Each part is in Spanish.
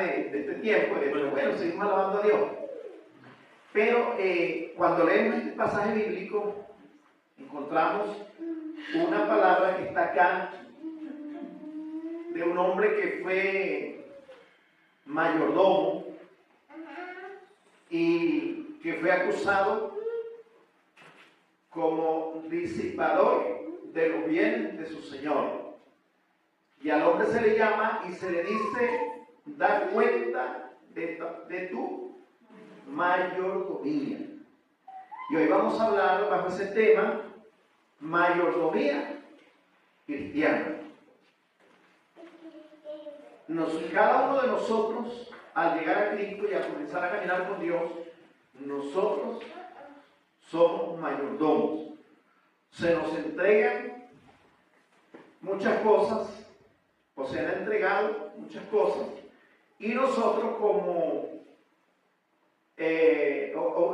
de este tiempo, pero bueno, seguimos alabando a Dios. Pero cuando leemos este pasaje bíblico, encontramos una palabra que está acá de un hombre que fue mayordomo y que fue acusado como disipador de los bienes de su señor. Y al hombre se le llama y se le dice: da cuenta de tu mayordomía. Y hoy vamos a hablar bajo ese tema, mayordomía cristiana. Cada uno de nosotros, al llegar a Cristo y a comenzar a caminar con Dios, nosotros somos mayordomos. Se nos entregan muchas cosas, o se han entregado muchas cosas, y nosotros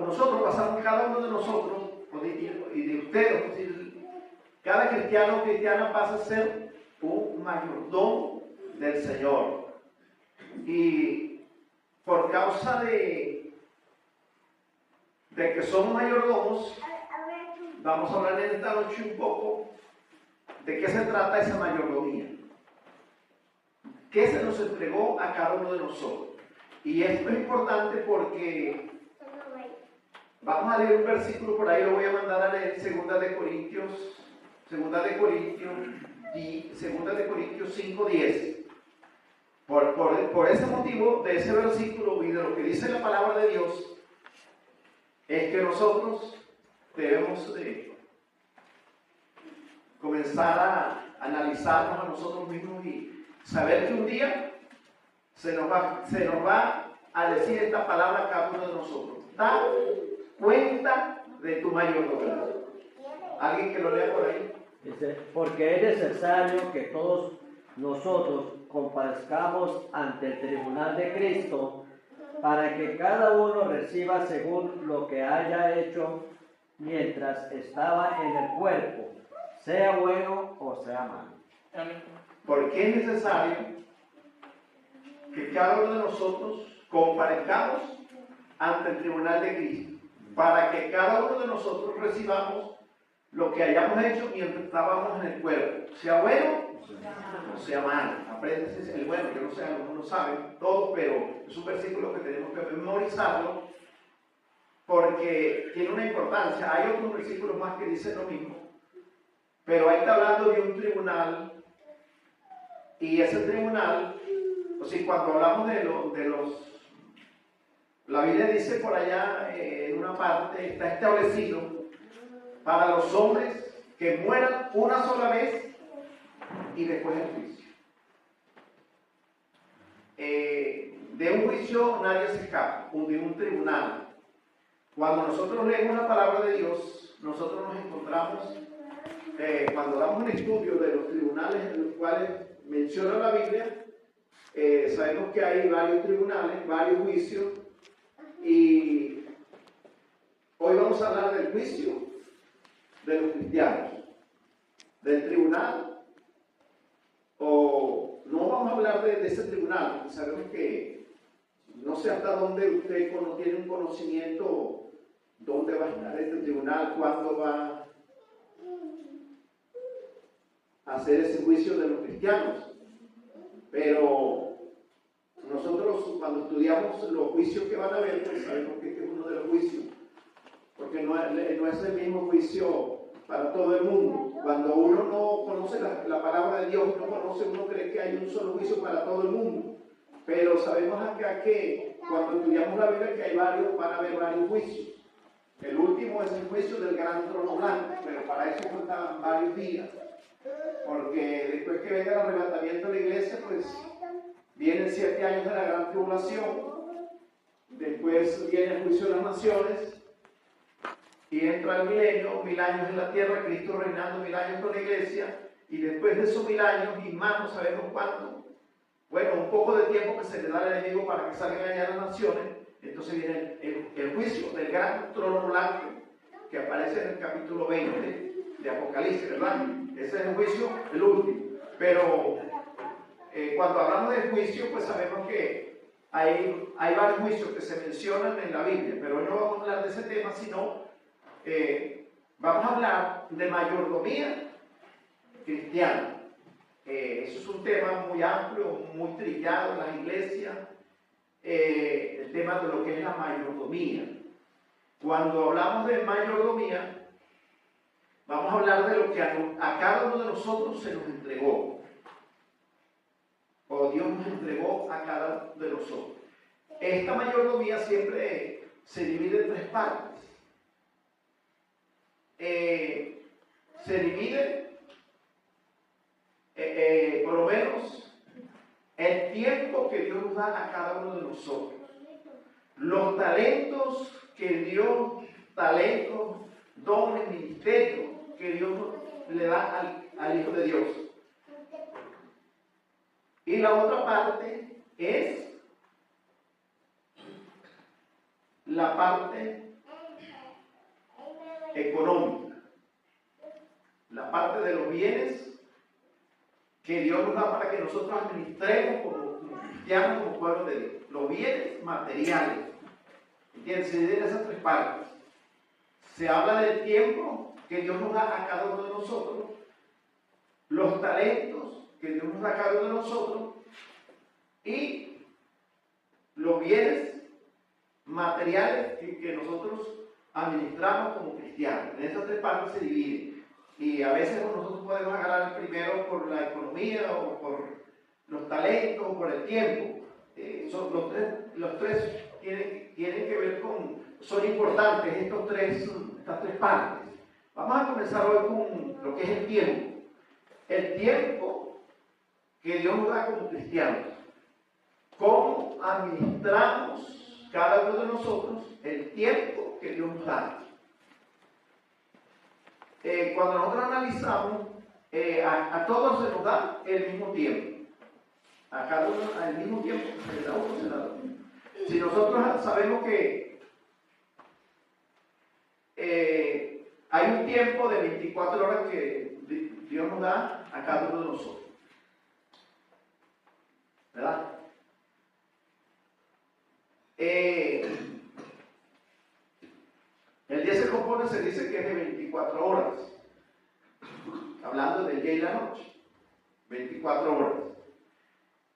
nosotros pasamos, cada uno de nosotros, y de ustedes, cada cristiano o cristiana pasa a ser un mayordomo del Señor. Y por causa de que somos mayordomos, vamos a hablar en esta noche un poco de qué se trata esa mayordomía. ¿Qué se nos entregó a cada uno de nosotros? Y esto es importante porque vamos a leer un versículo por ahí, lo voy a mandar a leer, 2 de Corintios 5:10. Por ese motivo, de ese versículo y de lo que dice la palabra de Dios, es que nosotros debemos comenzar a analizarnos a nosotros mismos y saber que un día se nos va a decir esta palabra a cada uno de nosotros: da cuenta de tu mayordomía. ¿Alguien que lo lea por ahí? Dice: porque es necesario que todos nosotros comparezcamos ante el tribunal de Cristo, para que cada uno reciba según lo que haya hecho mientras estaba en el cuerpo, sea bueno o sea malo. Porque es necesario que cada uno de nosotros comparezcamos ante el tribunal de Cristo, para que cada uno de nosotros recibamos lo que hayamos hecho mientras estábamos en el cuerpo, sea bueno o sea malo. Apréndese el bueno, yo no sé, algunos no saben todos, pero es un versículo que tenemos que memorizarlo porque tiene una importancia. Hay otros versículos más que dicen lo mismo, pero ahí está hablando de un tribunal, y ese tribunal, o sea, cuando hablamos de los, la Biblia dice por allá en una parte, está establecido para los hombres que mueran una sola vez y después el juicio. De un juicio nadie se escapa, de un tribunal. Cuando nosotros leemos la palabra de Dios, nosotros nos encontramos, cuando damos un estudio de los tribunales en los cuales menciona la Biblia, sabemos que hay varios tribunales, varios juicios, y hoy vamos a hablar del juicio de los cristianos, del tribunal, o no vamos a hablar de ese tribunal, porque sabemos que no sé hasta dónde usted no tiene un conocimiento dónde va a estar este tribunal, cuándo va a hacer ese juicio de los cristianos. Pero nosotros, cuando estudiamos los juicios que van a haber, pues sabemos que este es uno de los juicios, porque no es el mismo juicio para todo el mundo. Cuando uno no conoce la palabra de Dios, uno cree que hay un solo juicio para todo el mundo. Pero sabemos acá que cuando estudiamos la Biblia, que van a haber varios juicios. El último es el juicio del gran trono blanco, pero para eso faltan varios días, porque después que venga el arrebatamiento de la iglesia, pues vienen 7 años de la gran tribulación, después viene el juicio de las naciones, y entra el milenio, 1000 años en la tierra, Cristo reinando 1000 años con la iglesia, y después de esos 1000 años, y más no sabemos cuánto, bueno, un poco de tiempo que se le da al enemigo para que salgan allá las naciones. Entonces viene el juicio del gran trono blanco, que aparece en el capítulo 20 de Apocalipsis, ¿verdad? Ese es el juicio, el último. Pero cuando hablamos del juicio, pues sabemos que hay varios juicios que se mencionan en la Biblia, pero hoy no vamos a hablar de ese tema, sino vamos a hablar de mayordomía cristiana. Eso es un tema muy amplio, muy trillado en las iglesias, el tema de lo que es la mayordomía. Cuando hablamos de mayordomía, vamos a hablar de lo que a cada uno de nosotros se nos entregó, o Dios nos entregó a cada uno de nosotros. Esta mayordomía siempre se divide en tres partes. Se divide, por lo menos, el tiempo que Dios nos da a cada uno de nosotros, los talentos que Dios, talentos, dones, ministerios que Dios le da al Hijo de Dios. Y la otra parte es la parte económica, la parte de los bienes que Dios nos da para que nosotros administremos como cristianos, como pueblo de Dios. Los bienes materiales. ¿Entiendes? Se dividen esas tres partes. Se habla del tiempo que Dios nos da a cada uno de nosotros, los talentos que Dios nos da a cada uno de nosotros y los bienes materiales que nosotros administramos como cristianos. En esas tres partes se divide. Y a veces nosotros podemos agarrar el primero por la economía o por los talentos o por el tiempo. Los tres tienen que ver son importantes estas tres partes. Vamos a comenzar hoy con lo que es el tiempo. El tiempo que Dios nos da como cristianos. ¿Cómo administramos cada uno de nosotros el tiempo que Dios nos da? Cuando nosotros analizamos, a todos se nos da el mismo tiempo. A cada uno al mismo tiempo se le da uno, se le da uno. Si nosotros sabemos que hay un tiempo de 24 horas que Dios nos da a cada uno de nosotros, ¿verdad? El día se compone, se dice que es de 24 horas, hablando del día y la noche, 24 horas.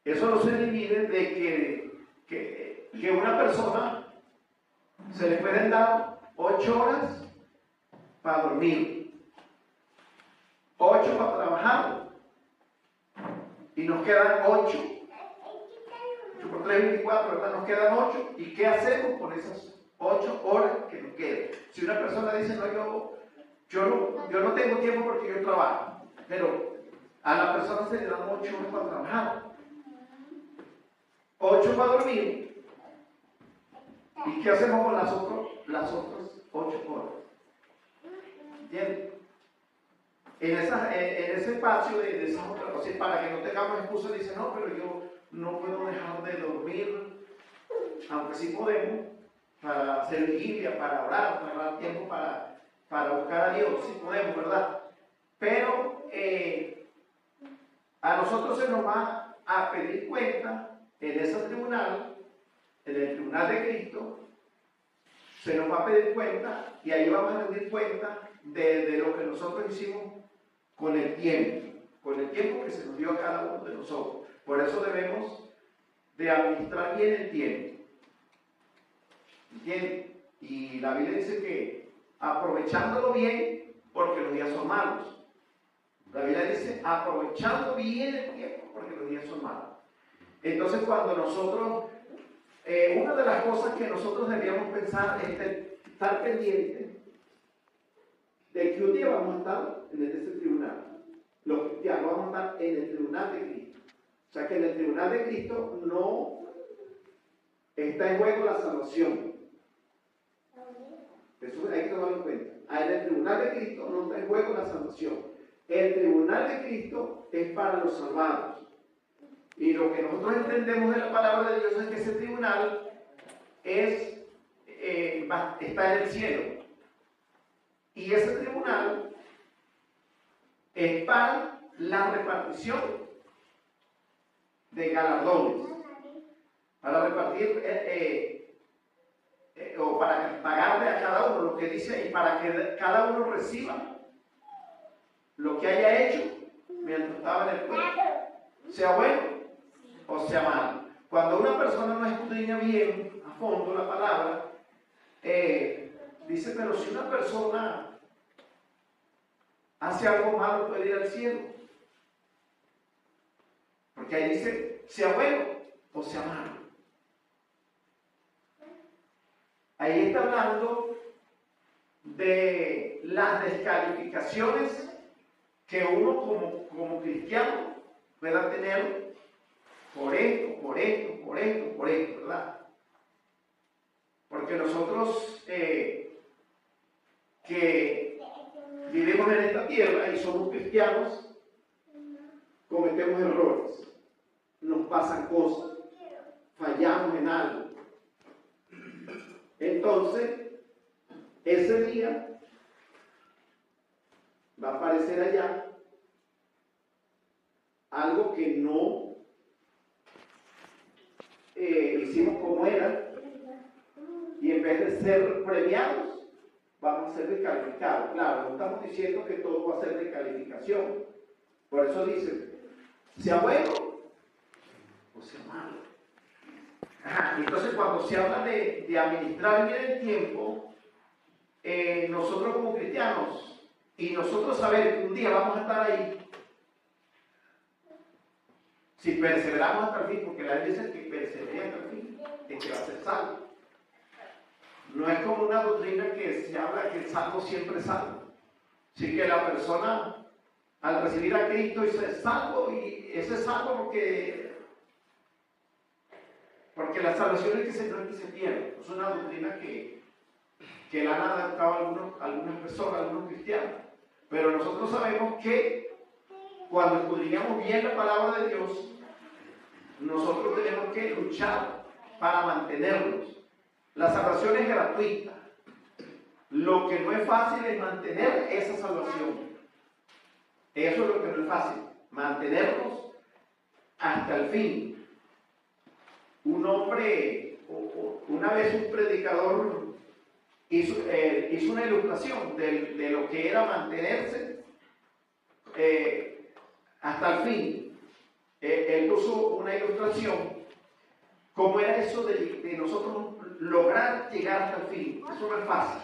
Eso no se divide de que una persona se le pueden dar 8 horas para dormir, 8 para trabajar, y nos quedan 8 por 3, 24, ¿verdad? Nos quedan 8, ¿y qué hacemos con esas 8 horas que nos quedan? Si una persona dice, no, yo no tengo tiempo porque yo trabajo, pero a la persona se le dan 8 horas para trabajar, 8 para dormir, ¿y qué hacemos con las otras 8 horas? ¿Entienden? En ese espacio de esas otras cosas, para que no tengamos excusa, dice, no, pero yo no puedo dejar de dormir, aunque sí podemos, para hacer vigilia, para orar, para dar tiempo para buscar a Dios, sí podemos, ¿verdad? Pero a nosotros se nos va a pedir cuenta en ese tribunal, en el tribunal de Cristo, se nos va a pedir cuenta y ahí vamos a pedir cuenta de lo que nosotros hicimos con el tiempo que se nos dio a cada uno de nosotros. Por eso debemos de administrar bien el tiempo. ¿Entienden? Y la Biblia dice que aprovechándolo bien, porque los días son malos. La Biblia dice aprovechando bien el tiempo, porque los días son malos. Entonces cuando nosotros, una de las cosas que nosotros debíamos pensar es estar pendientes de que un día vamos a estar en ese tribunal. Los cristianos vamos a estar en el tribunal de Cristo. O sea que en el tribunal de Cristo no está en juego la salvación. Eso hay que tomarlo en cuenta. En el tribunal de Cristo no está en juego la salvación. El tribunal de Cristo es para los salvados. Y lo que nosotros entendemos de la palabra de Dios es que ese tribunal está en el cielo. Y ese tribunal es para la repartición de galardones, para repartir repartir o para pagarle a cada uno lo que dice ahí, para que cada uno reciba lo que haya hecho mientras estaba en el cuerpo, sea bueno o sea malo. Cuando una persona no escudriña bien a fondo la palabra, dice, pero si una persona hace algo malo puede ir al cielo, porque ahí dice, sea bueno o sea malo. Ahí está hablando de las descalificaciones que uno como cristiano pueda tener por esto, ¿verdad? Porque nosotros que vivimos en esta tierra y somos cristianos, cometemos errores, nos pasan cosas, fallamos en algo. Entonces, ese día va a aparecer allá algo que no hicimos como era, y en vez de ser premiados, vamos a ser descalificados. Claro, no estamos diciendo que todo va a ser descalificación. Por eso dice, sea bueno o sea malo. Entonces, cuando se habla de administrar bien el tiempo, nosotros como cristianos, y nosotros saber que un día vamos a estar ahí, si perseveramos hasta el fin, porque la Biblia dice que persevere hasta el fin, es que va a ser salvo. No es como una doctrina que se habla que el salvo siempre es salvo. Así que la persona, al recibir a Cristo, es salvo, y ese es salvo porque la salvación es que se pierde. Es una doctrina que la han adaptado algunas personas, algunos cristianos. Pero nosotros sabemos que cuando escudriñamos bien la palabra de Dios, nosotros tenemos que luchar para mantenernos. La salvación es gratuita. Lo que no es fácil es mantener esa salvación. Eso es lo que no es fácil, mantenernos hasta el fin. Un hombre, una vez un predicador hizo una ilustración de lo que era mantenerse hasta el fin. Él puso una ilustración, cómo era eso de nosotros lograr llegar hasta el fin. Eso no es fácil.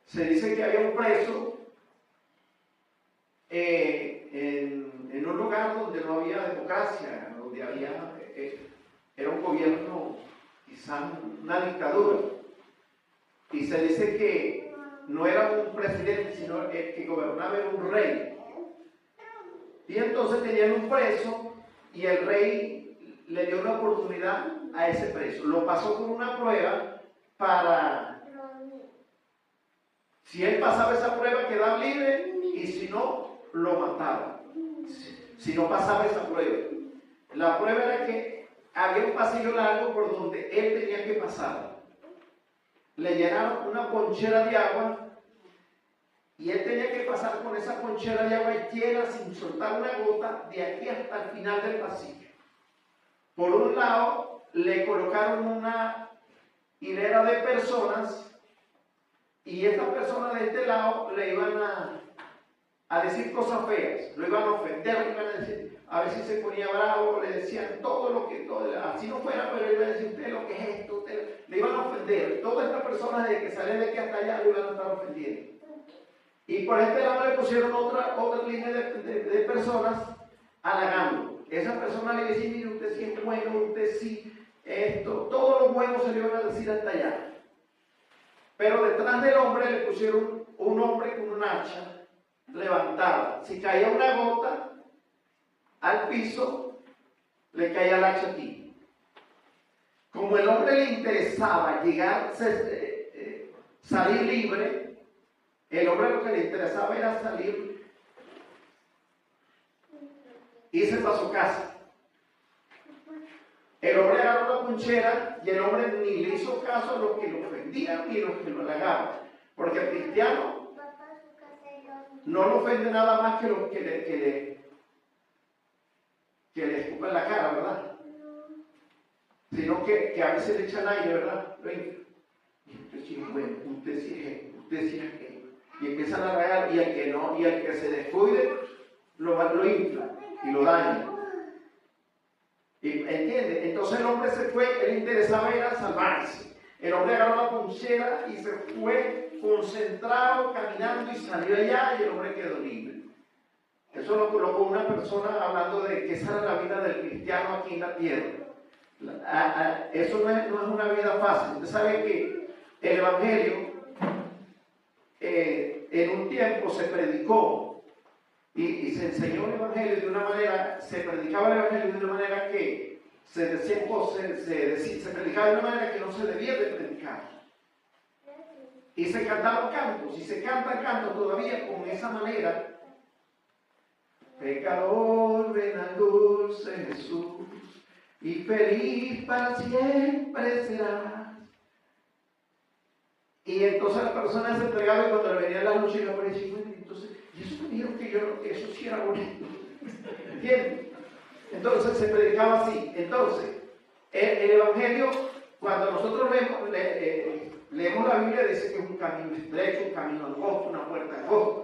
Se dice que había un preso en un lugar donde no había democracia, donde era un gobierno, quizás una dictadura. Y se dice que no era un presidente, sino el que gobernaba era un rey. Y entonces tenían un preso y el rey le dio una oportunidad a ese preso. Lo pasó por una prueba para, si él pasaba esa prueba, quedaba libre, y si no, lo mataba. Si no pasaba esa prueba. La prueba era que había un pasillo largo por donde él tenía que pasar. Le llenaron una ponchera de agua y él tenía que pasar con esa ponchera de agua llena sin soltar una gota de aquí hasta el final del pasillo. Por un lado le colocaron una hilera de personas y estas personas de este lado le iban a decir cosas feas, lo iban a ofender, le iban a decir, a ver si se ponía bravo, le decían todo, así no fuera, pero le iban a decir, usted lo que es esto, le iban a ofender. Todas estas personas desde que salen de aquí hasta allá le iban a estar ofendiendo. Y por este lado le pusieron otra línea de personas halagando. Esas personas le decían, mire, usted sí es bueno, usted sí, esto, todo lo bueno se le iban a decir hasta allá. Pero detrás del hombre le pusieron un hombre con un hacha levantada. Si caía una gota al piso, le caía el hacha aquí. Como el hombre le interesaba salir libre, el hombre lo que le interesaba era salir, irse para su casa. El hombre agarró la ponchera y el hombre ni le hizo caso a los que lo ofendían ni a los que lo halagaban. Porque el cristiano no lo ofende nada más que los que le escupan la cara, ¿verdad? sino que a veces le echan aire, ¿verdad? Lo inflan. Y usted sí es bueno, usted sí es aquello. Y empiezan a regar, y el que no, y el que se descuide, lo infla y lo daña. ¿Entiende? Entonces el hombre se fue, él interesaba era salvarse. El hombre agarró la ponchera y se fue concentrado, caminando, y salió allá, y el hombre quedó libre. Eso lo colocó una persona hablando de que esa era la vida del cristiano aquí en la tierra. Eso no es una vida fácil. Usted sabe que el Evangelio en un tiempo se predicó y se enseñó el Evangelio de una manera, se predicaba el Evangelio de una manera que se predicaba de una manera que no se debía de predicar. Y se cantaban cantos, y se canta cantos todavía con esa manera. Pecador, ven al dulce Jesús, y feliz para siempre serás. Y entonces la persona se entregaba, y cuando le venía la noche, le parecía, bueno, entonces, y eso me dijeron que eso sí era bonito. ¿Entiendes? Entonces se predicaba así. Entonces, el Evangelio, cuando nosotros leemos la Biblia, dice que es un camino estrecho, un camino angosto, una puerta angosta.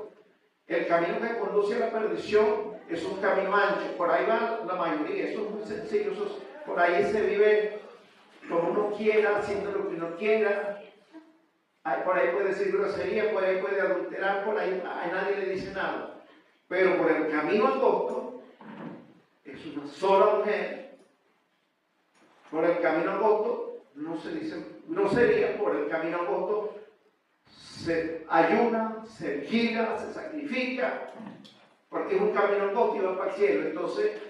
El camino que conduce a la perdición es un camino ancho, por ahí va la mayoría, eso es muy sencillo, por ahí se vive como uno quiera, haciendo lo que uno quiera, por ahí puede decir grosería, por ahí puede adulterar, por ahí a nadie le dice nada, pero por el camino angosto, es una sola mujer, por el camino angosto, no se dice grosería, por el camino angosto, se ayuna, se vigila, se sacrifica, porque es un camino angosto y va para el cielo. Entonces,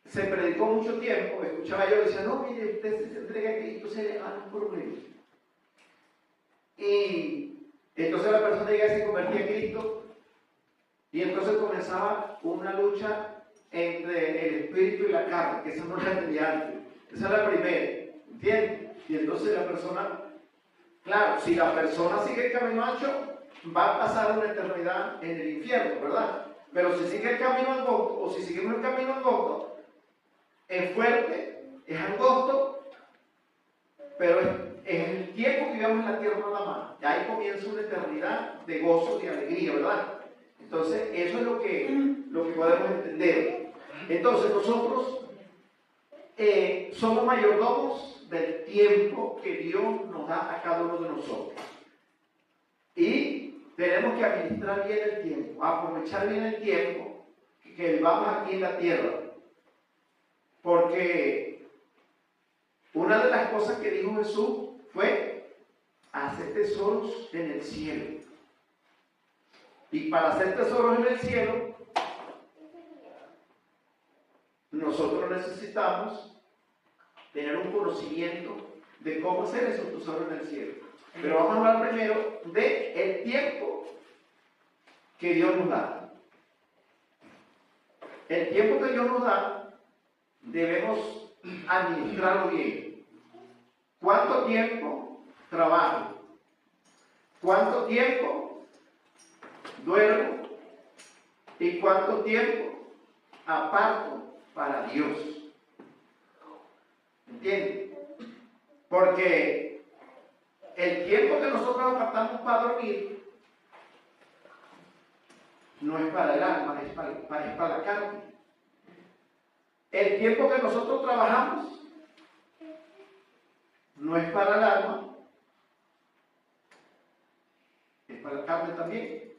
se predicó mucho tiempo, escuchaba yo, decía, no, mire, usted se entrega a Cristo, se le van los problemas. Y entonces la persona llega y se convertía en Cristo, y entonces comenzaba una lucha entre el espíritu y la carne, que esa no la tenía antes, esa es la primera, ¿entiendes? Y entonces la persona, claro, si la persona sigue el camino ancho, va a pasar una eternidad en el infierno, ¿verdad? Pero si sigue el camino angosto, o si seguimos el camino angosto, es fuerte, es angosto, pero es el tiempo que vivamos en la tierra nada más. Y ahí comienza una eternidad de gozo y alegría, ¿verdad? Entonces, eso es lo que podemos entender. Entonces, nosotros somos mayordomos del tiempo que Dios nos da a cada uno de nosotros. Y tenemos que administrar bien el tiempo, aprovechar bien el tiempo que vivamos aquí en la tierra. Porque una de las cosas que dijo Jesús fue hacer tesoros en el cielo. Y para hacer tesoros en el cielo, nosotros necesitamos tener un conocimiento de cómo hacer esos tesoros en el cielo. Pero vamos a hablar primero del tiempo que Dios nos da. El tiempo que Dios nos da, debemos administrarlo bien. ¿Cuánto tiempo trabajo? ¿Cuánto tiempo duermo? ¿Y cuánto tiempo aparto para Dios? ¿Entiendes? Porque el tiempo que nosotros apartamos para dormir no es para el alma, es para la carne. El tiempo que nosotros trabajamos no es para el alma, es para la carne también.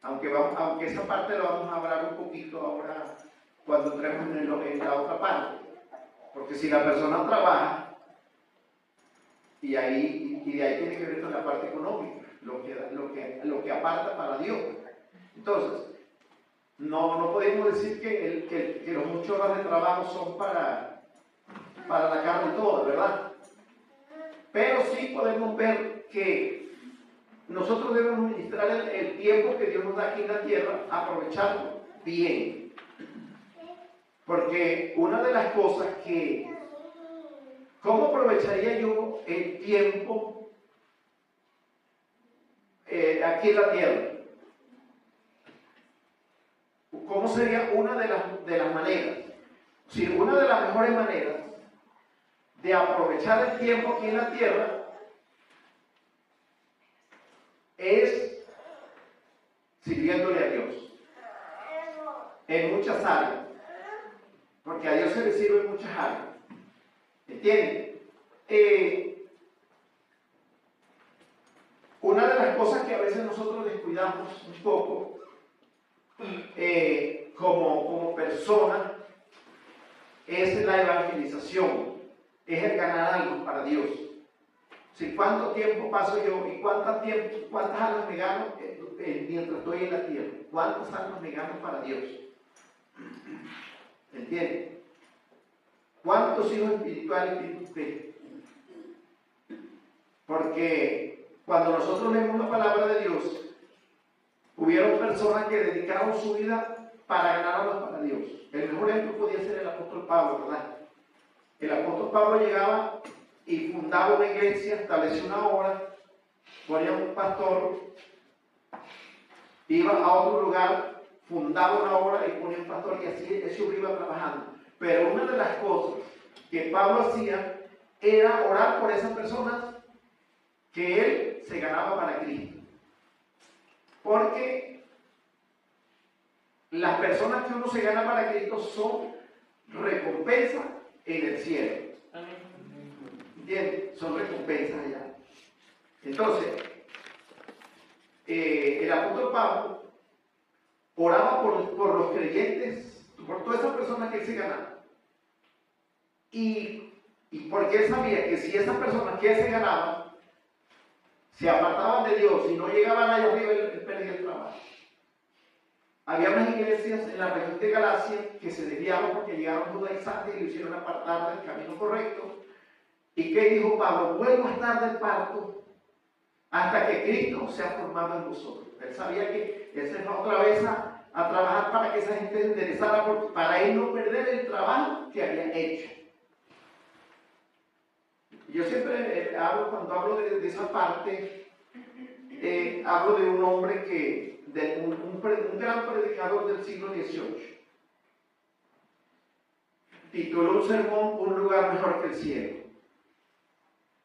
Aunque esa parte la vamos a hablar un poquito ahora cuando entremos en la otra parte. Porque si la persona trabaja, y de ahí tiene que ver con la parte económica, lo que aparta para Dios. Entonces, no podemos decir que los 8 horas de trabajo son para la carne toda, ¿verdad? Pero sí podemos ver que nosotros debemos ministrar el tiempo que Dios nos da aquí en la tierra, aprovecharlo bien. Porque una de las cosas ¿cómo aprovecharía yo el tiempo aquí en la tierra? ¿Cómo sería una de las maneras? O si una de las mejores maneras de aprovechar el tiempo aquí en la tierra es sirviéndole a Dios en muchas áreas, porque a Dios se le sirve en muchas áreas. ¿Entienden? Una de las cosas que a veces nosotros descuidamos un poco como persona es la evangelización, es el ganar algo para Dios. Si cuánto tiempo paso yo y cuántas almas me gano mientras estoy en la tierra, cuántas almas me gano para Dios. ¿Entiendes? ¿Cuántos hijos espirituales tiene usted? Porque cuando nosotros leemos la palabra de Dios, hubieron personas que dedicaron su vida para ganar almas para Dios. El mejor ejemplo podía ser el apóstol Pablo, ¿verdad? El apóstol Pablo llegaba y fundaba una iglesia, establecía una obra, ponía un pastor, iba a otro lugar, fundaba una obra y ponía un pastor, y así ese hombre iba trabajando. Pero una de las cosas que Pablo hacía era orar por esas personas que él se ganaba para Cristo. Porque las personas que uno se gana para Cristo son recompensa en el cielo. ¿Entiendes? Son recompensas allá. Entonces, el apóstol Pablo oraba por los creyentes, por todas esas personas que él se ganaba. Y porque él sabía que si esas personas que él se ganaba se apartaban de Dios y no llegaban allá arriba, él perdía el trabajo. Había unas iglesias en la región de Galacia que se desviaron porque llegaron judaizantes y lo hicieron apartar del camino correcto. ¿Y qué dijo Pablo? Vuelvo a estar del parto hasta que Cristo sea formado en vosotros. Él sabía que él se fue otra vez a trabajar para que esa gente se enderezara, para él no perder el trabajo que había hecho. Yo siempre cuando hablo de esa parte, hablo de un hombre un gran predicador del siglo XVIII. Tituló un sermón Un lugar mejor que el cielo.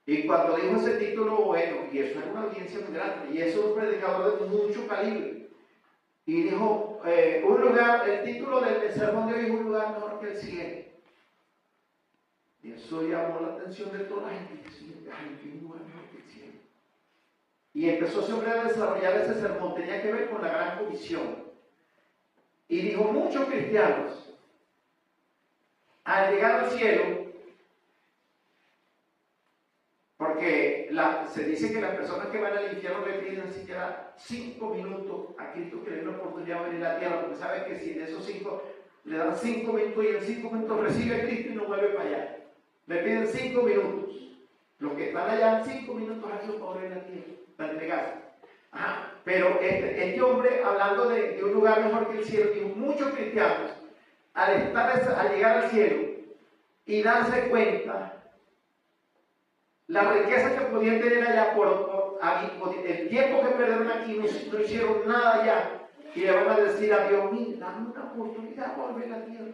Y cuando dijo ese título, bueno, y eso era una audiencia muy grande, y eso es un predicador de mucho calibre. Y dijo, el título del sermón de hoy es Un lugar mejor que el cielo. Y eso llamó la atención de toda la gente. Y decía, ay, qué lugar mejor que el cielo. Y empezó siempre a desarrollar ese sermón, tenía que ver con la gran comisión. Y dijo, muchos cristianos, al llegar al cielo, porque se dice que las personas que van al infierno le piden siquiera 5 minutos a Cristo, que le den la oportunidad de venir a la tierra, porque saben que si en esos 5 le dan 5 minutos y en 5 minutos recibe a Cristo y no vuelve para allá. Le piden 5 minutos. Los que están allá, 5 minutos a Dios para venir a la tierra, para entregarse. Ajá. Pero este hombre, hablando de un lugar mejor que el cielo, dijo, muchos cristianos, al llegar al cielo y darse cuenta la riqueza que podían tener allá por el tiempo que perdieron aquí, no hicieron nada allá, y le van a decir a Dios, mira, dame una oportunidad de volver a la tierra.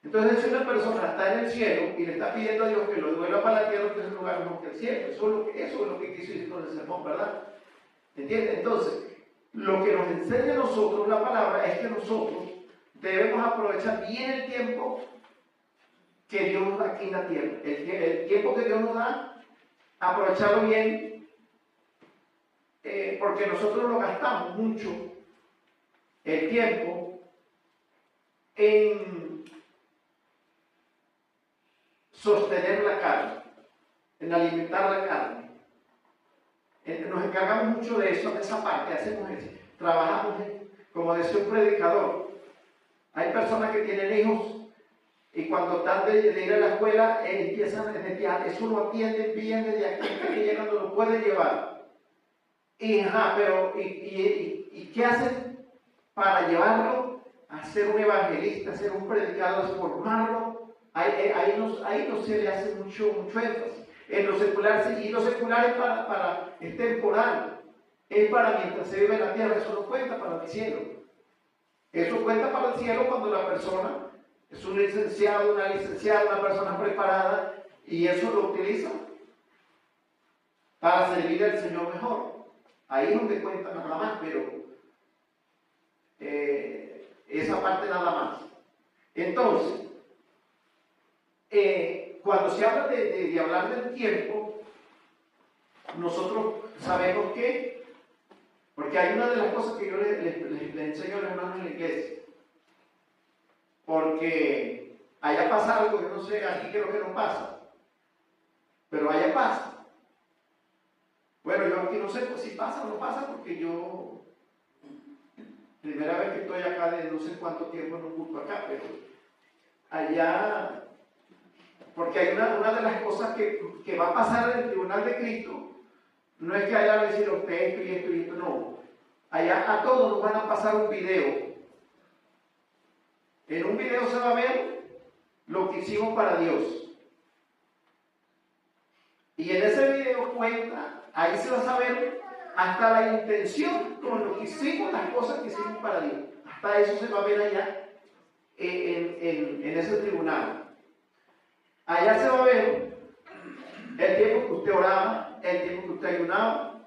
Entonces, si una persona está en el cielo y le está pidiendo a Dios que lo devuelva para la tierra, que es un lugar mejor que el cielo. Eso es lo que quiso decir con el sermón, ¿verdad? ¿Entiendes? Entonces, lo que nos enseña a nosotros la palabra es que nosotros debemos aprovechar bien el tiempo que Dios nos da aquí en la tierra. El tiempo que Dios nos da, aprovecharlo bien, porque nosotros lo gastamos mucho, el tiempo, en sostener la carne, en alimentar la carne. Nos encargamos mucho de eso, de esa parte, hacemos eso. Trabajamos, como decía un predicador, hay personas que tienen hijos y cuando están de ir a la escuela empiezan a decir, eso lo atienden bien desde aquí, que llegan, no lo pueden llevar. ¿Y qué hacen para llevarlo? A ser un evangelista, a ser un predicador, a formarlo. Ahí no se le hace mucho énfasis. En lo secular, y lo secular es temporal, es para mientras se vive en la tierra, eso no cuenta para el cielo. Eso cuenta para el cielo cuando la persona Es un licenciado, una licenciada, una persona preparada, y eso lo utiliza para servir al Señor mejor. Ahí es donde cuenta nada más, pero esa parte nada más. Entonces, cuando se habla de hablar del tiempo, nosotros sabemos que, porque hay una de las cosas que yo les enseño a los hermanos en la iglesia, porque allá pasa algo, yo no sé, aquí creo que no pasa, pero allá pasa. Bueno, yo aquí no sé pues, si pasa o no pasa, porque yo, primera vez que estoy acá de no sé cuánto tiempo no culto acá, pero allá, porque hay una de las cosas que va a pasar en el tribunal de Cristo, no es que allá le decir a usted esto y esto y esto, no. Allá a todos nos van a pasar un video. En un video se va a ver lo que hicimos para Dios. Y en ese video cuenta, ahí se va a saber hasta la intención con lo que hicimos, las cosas que hicimos para Dios. Hasta eso se va a ver allá en ese tribunal. Allá se va a ver el tiempo que usted oraba, el tiempo que usted ayunaba,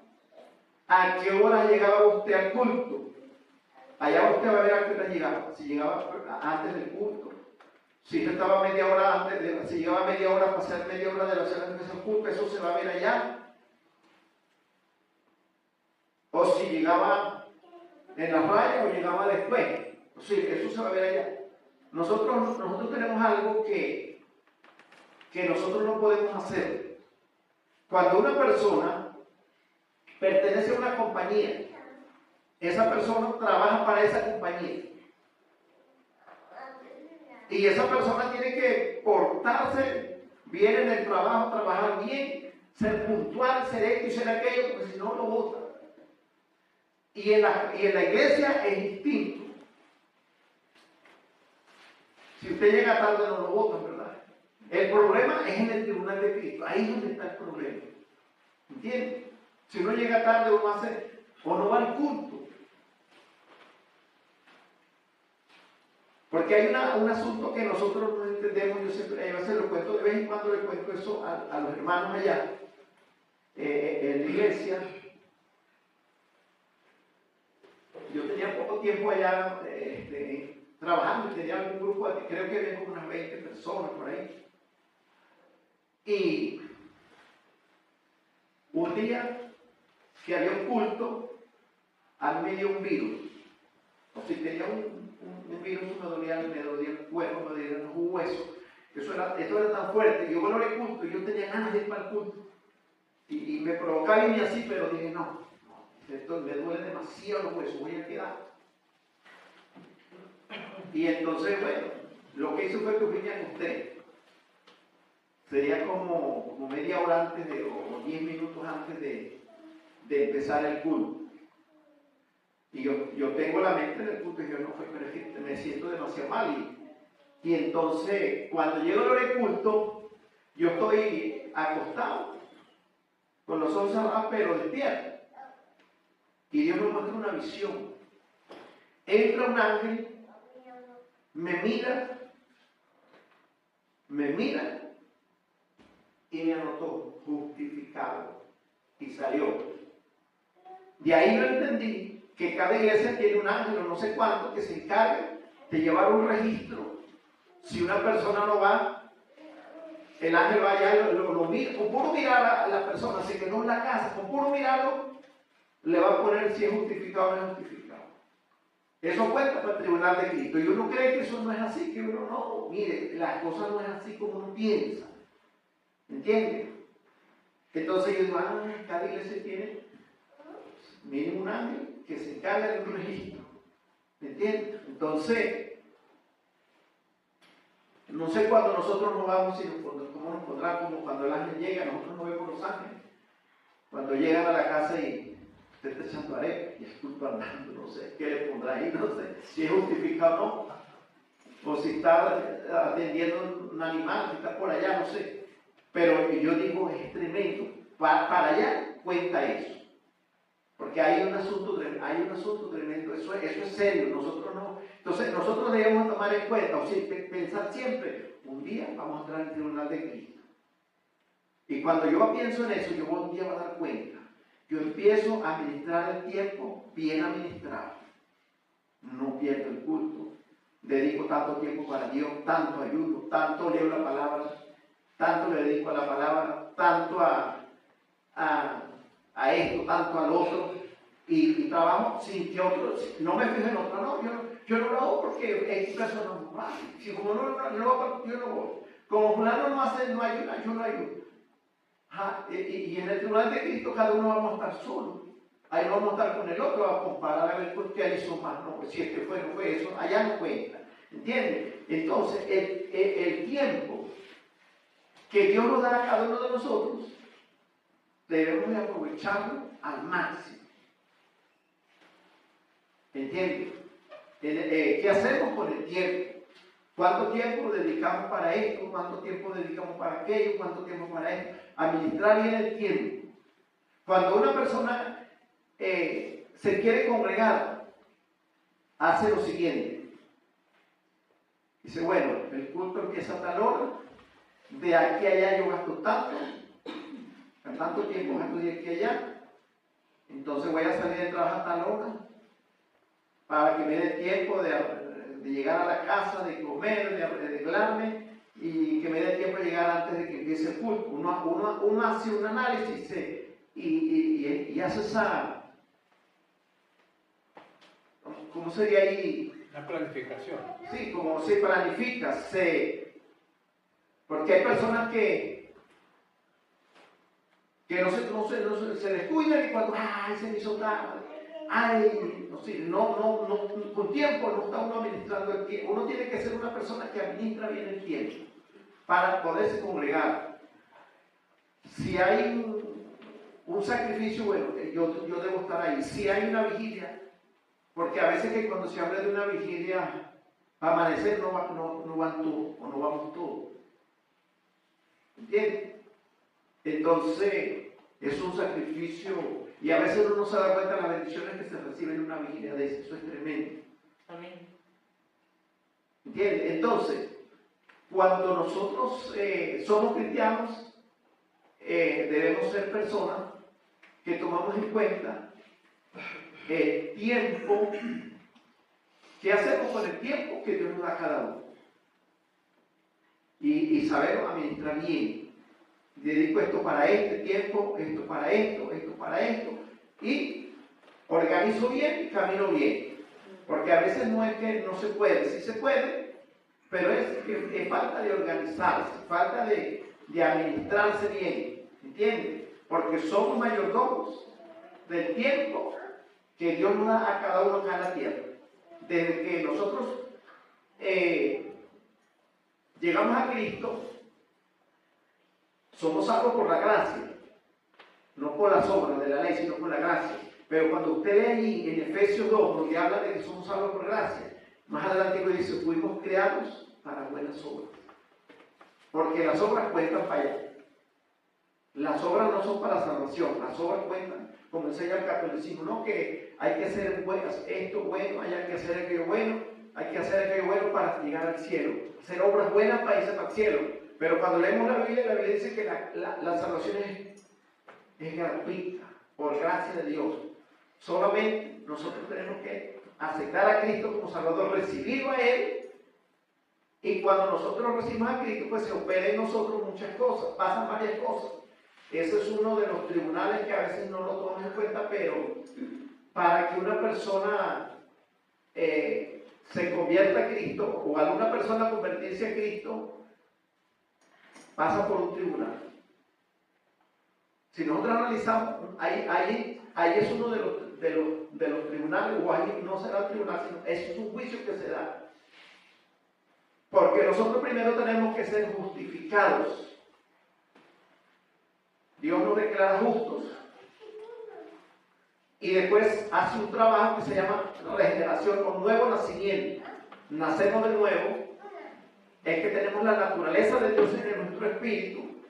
a qué hora llegaba usted al culto. Allá usted va a ver a qué hora llegaba, si llegaba antes del culto, si estaba media hora antes, si llegaba media hora para hacer media hora de la cena antes del culto, eso se va a ver allá. O si llegaba en la raya o llegaba después, o sea, eso se va a ver allá. Nosotros tenemos algo que nosotros no podemos hacer. Cuando una persona pertenece a una compañía, esa persona trabaja para esa compañía. Y esa persona tiene que portarse bien en el trabajo, trabajar bien, ser puntual, ser esto y ser aquello, porque si no lo votan. Y en la iglesia es distinto. Si usted llega tarde no lo votan, ¿verdad? El problema es en el tribunal de Cristo. Ahí es donde está el problema. ¿Entiende? Si uno llega tarde uno hace o no va al culto. Porque hay un asunto que nosotros no entendemos. Yo siempre, a veces lo cuento, de vez en cuando le cuento eso a los hermanos allá en la iglesia. Yo tenía poco tiempo allá trabajando y tenía un grupo, creo que había como unas 20 personas por ahí. Y un día que había un culto, a mí me dio un virus. O si tenía un virus, me dolía el cuerpo, me dolían los huesos. Esto era tan fuerte. Yo valoré el culto y yo tenía ganas de ir para el culto. Y me provocaba irme así, pero dije, no, esto me duele demasiado los huesos, voy a quedar. Y entonces, bueno, lo que hice fue que vine a usted. Sería como media hora antes o 10 minutos antes de empezar el culto. Y yo tengo la mente en el culto y yo no fue, pero es que me siento demasiado mal. Y entonces, cuando llego al culto, yo estoy acostado, con los ojos cerrados, pero despierto. Y Dios me muestra una visión. Entra un ángel, me mira y me anotó justificado y salió. De ahí yo entendí que cada iglesia tiene un ángel o no sé cuánto que se encarga de llevar un registro. Si una persona no va, el ángel va allá y lo mira, con puro mirar a la persona, así que no en la casa, con puro mirarlo, le va a poner si es justificado o no es justificado. Eso cuenta para el tribunal de Cristo. Y uno cree que eso no es así, que uno no, mire, las cosas no es así como uno piensa. ¿Entiende? Entonces yo digo, cada iglesia tiene mínimo un ángel que se encarga de un registro. ¿Me entiendes? Entonces, no sé cuándo nosotros nos vamos, cómo nos pondrán, como cuando el ángel llega, nosotros no vemos los ángeles. Cuando llegan a la casa y usted está echando arepa y es culpa andando, no sé qué le pondrá ahí, no sé si es justificado o no, o si está atendiendo un animal, si está por allá, no sé. Pero yo digo, es tremendo. Para allá cuenta eso. Porque hay un asunto tremendo, eso es serio. Nosotros no, Entonces nosotros debemos tomar en cuenta, o sea, pensar siempre, un día vamos a entrar al tribunal de Cristo. Y cuando yo pienso en eso, yo un día voy a dar cuenta. Yo empiezo a administrar el tiempo bien administrado. No pierdo el culto. Dedico tanto tiempo para Dios, tanto ayudo, tanto leo la palabra, tanto le dedico a la palabra, tanto a esto, tanto al otro. Y trabajo sin que otros, no me fijo en otro, no, yo no lo hago porque es persona no va. Si como no lo hago, yo no voy. Como fulano no hace, no ayuda, yo no ayudo. Y en el tribunal de Cristo cada uno vamos a estar solo. Ahí no vamos a estar con el otro a comparar a ver por qué él hizo más. No, pues si este fue, no fue eso, allá no cuenta. ¿Entiendes? Entonces, el tiempo que Dios nos da a cada uno de nosotros, debemos de aprovecharlo al máximo. ¿Entiendes? ¿Qué hacemos con el tiempo? ¿Cuánto tiempo dedicamos para esto? ¿Cuánto tiempo dedicamos para aquello? ¿Cuánto tiempo para esto? Administrar bien el tiempo. Cuando una persona se quiere congregar, hace lo siguiente. Dice, bueno, el culto empieza a tal hora, de aquí a allá yo gasto tanto tiempo gasto de aquí a allá, entonces voy a salir de trabajar a tal hora, para que me dé tiempo de llegar a la casa, de comer, de arreglarme, y que me dé tiempo de llegar antes de que empiece el culto. Uno hace un análisis y hace esa, ¿cómo sería ahí? La planificación. Sí, como se planifica, porque hay personas que no se descuidan y cuando, se me hizo tarde, con tiempo no está uno administrando el tiempo. Uno tiene que ser una persona que administra bien el tiempo para poderse congregar. Si hay un sacrificio, bueno, yo debo estar ahí. Si hay una vigilia, porque a veces que cuando se habla de una vigilia, para amanecer no van todos, o no vamos todos. ¿Entiendes? Entonces, es un sacrificio, y a veces uno no se da cuenta de las bendiciones que se reciben en una vigilia de eso es tremendo. Amén. ¿Entiendes? Entonces, cuando nosotros somos cristianos, debemos ser personas que tomamos en cuenta el tiempo, qué hacemos con el tiempo que Dios nos da a cada uno. Y saberlo administrar bien. Dedico esto para este tiempo, esto para esto, esto para esto, y organizo bien y camino bien. Porque a veces no es que no se puede, sí se puede, pero es falta de organizarse, falta de administrarse bien, ¿entiendes? Porque somos mayordomos del tiempo que Dios nos da a cada uno acá en la tierra. Desde que nosotros llegamos a Cristo, somos salvos por la gracia, no por las obras de la ley, sino por la gracia. Pero cuando usted lee allí en Efesios 2, donde habla de que somos salvos por gracia, más adelante dice, fuimos creados para buenas obras. Porque las obras cuentan para allá. Las obras no son para salvación, las obras cuentan, como enseña el catolicismo, no que hay que hacer buenas, esto bueno, hay que hacer aquello bueno, hay que hacer aquello bueno para llegar al cielo. Hacer obras buenas para irse para el cielo. Pero cuando leemos la Biblia dice que la salvación es gratuita, por gracia de Dios. Solamente nosotros tenemos que aceptar a Cristo como Salvador, recibirlo a Él, y cuando nosotros recibimos a Cristo, pues se opera en nosotros muchas cosas, pasan varias cosas. Ese es uno de los tribunales que a veces no lo tomamos en cuenta, pero para que una persona se convierta a Cristo, o alguna persona convertirse a Cristo, pasa por un tribunal. Si nosotros analizamos, ahí es uno de los tribunales, o ahí no será tribunal, sino es un juicio que se da. Porque nosotros primero tenemos que ser justificados. Dios nos declara justos. Y después hace un trabajo que se llama regeneración o nuevo nacimiento. Nacemos de nuevo. Es que tenemos la naturaleza de Dios en nuestro espíritu.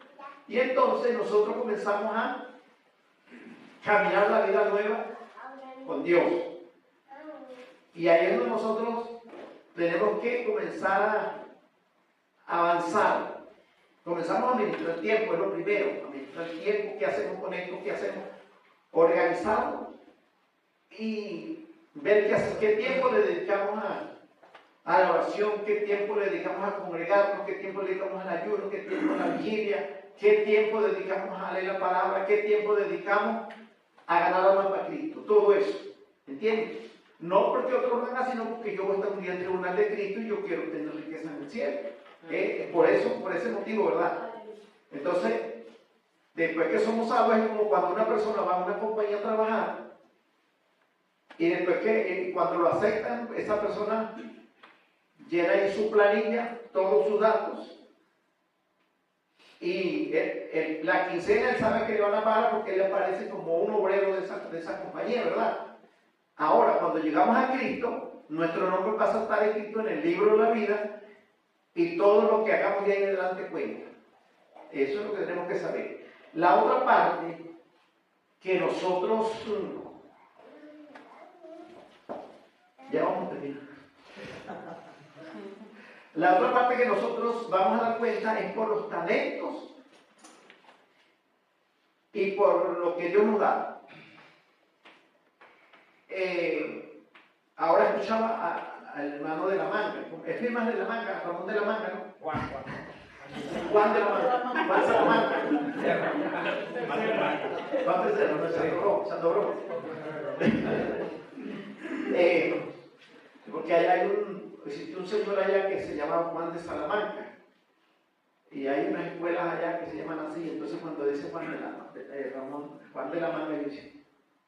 Y entonces nosotros comenzamos a caminar la vida nueva con Dios. Y ahí es donde nosotros tenemos que comenzar a avanzar. Comenzamos a administrar el tiempo, es lo primero. Administrar el tiempo, qué hacemos con esto, qué hacemos, organizarlo y ver qué tiempo le dedicamos a la oración, qué tiempo le dedicamos a congregarnos, qué tiempo le dedicamos al ayuno, qué tiempo a la vigilia, qué tiempo dedicamos a leer la palabra, qué tiempo dedicamos a ganar almas para Cristo. Todo eso, ¿entiendes? No porque otros lo hagan, sino porque yo voy a estar un día en el tribunal de Cristo y yo quiero tener riqueza en el cielo. Por ese motivo, ¿verdad? Entonces, después que somos salvos, es como cuando una persona va a una compañía a trabajar y después que cuando lo aceptan, esa persona llena ahí su planilla, todos sus datos, y la quincena él sabe que le van a pagar porque él aparece como un obrero de esa compañía, ¿verdad? Ahora, cuando llegamos a Cristo, nuestro nombre pasa a estar escrito en el libro de la vida y todo lo que hagamos de ahí en adelante cuenta. Eso es lo que tenemos que saber. La otra parte que nosotros, ya vamos a terminar. La otra parte que nosotros vamos a dar cuenta es por los talentos y por lo que Dios nos da. Ahora escuchaba al hermano de la Manga, es firma de la Manga, Ramón de la Manga, ¿no? Juan de la Manga, Juan de la Manga. Juan tercero, Santo Bro. Porque allá existe un señor allá que se llama Juan de Salamanca. Y hay unas escuelas allá que se llaman así. Entonces cuando dice Juan de la Manga, yo dice,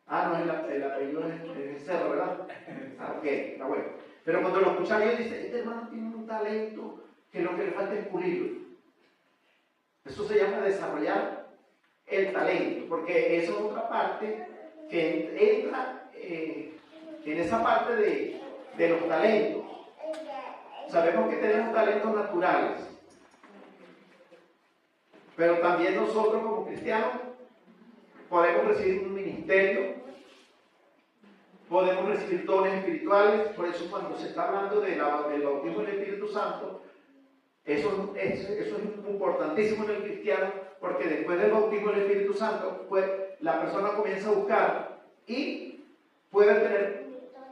no, el apellido es el Cerro, ¿verdad? Ok, está bueno. Pero cuando lo escucha yo dice, este hermano tiene un talento que lo que le falta es pulirlo. Eso se llama desarrollar el talento, porque esa es otra parte que entra en esa parte de los talentos. Sabemos que tenemos talentos naturales, pero también nosotros como cristianos podemos recibir un ministerio, podemos recibir dones espirituales. Por eso cuando se está hablando del bautismo del Espíritu Santo, eso es importantísimo en el cristiano, porque después del bautismo del Espíritu Santo, pues la persona comienza a buscar y puede tener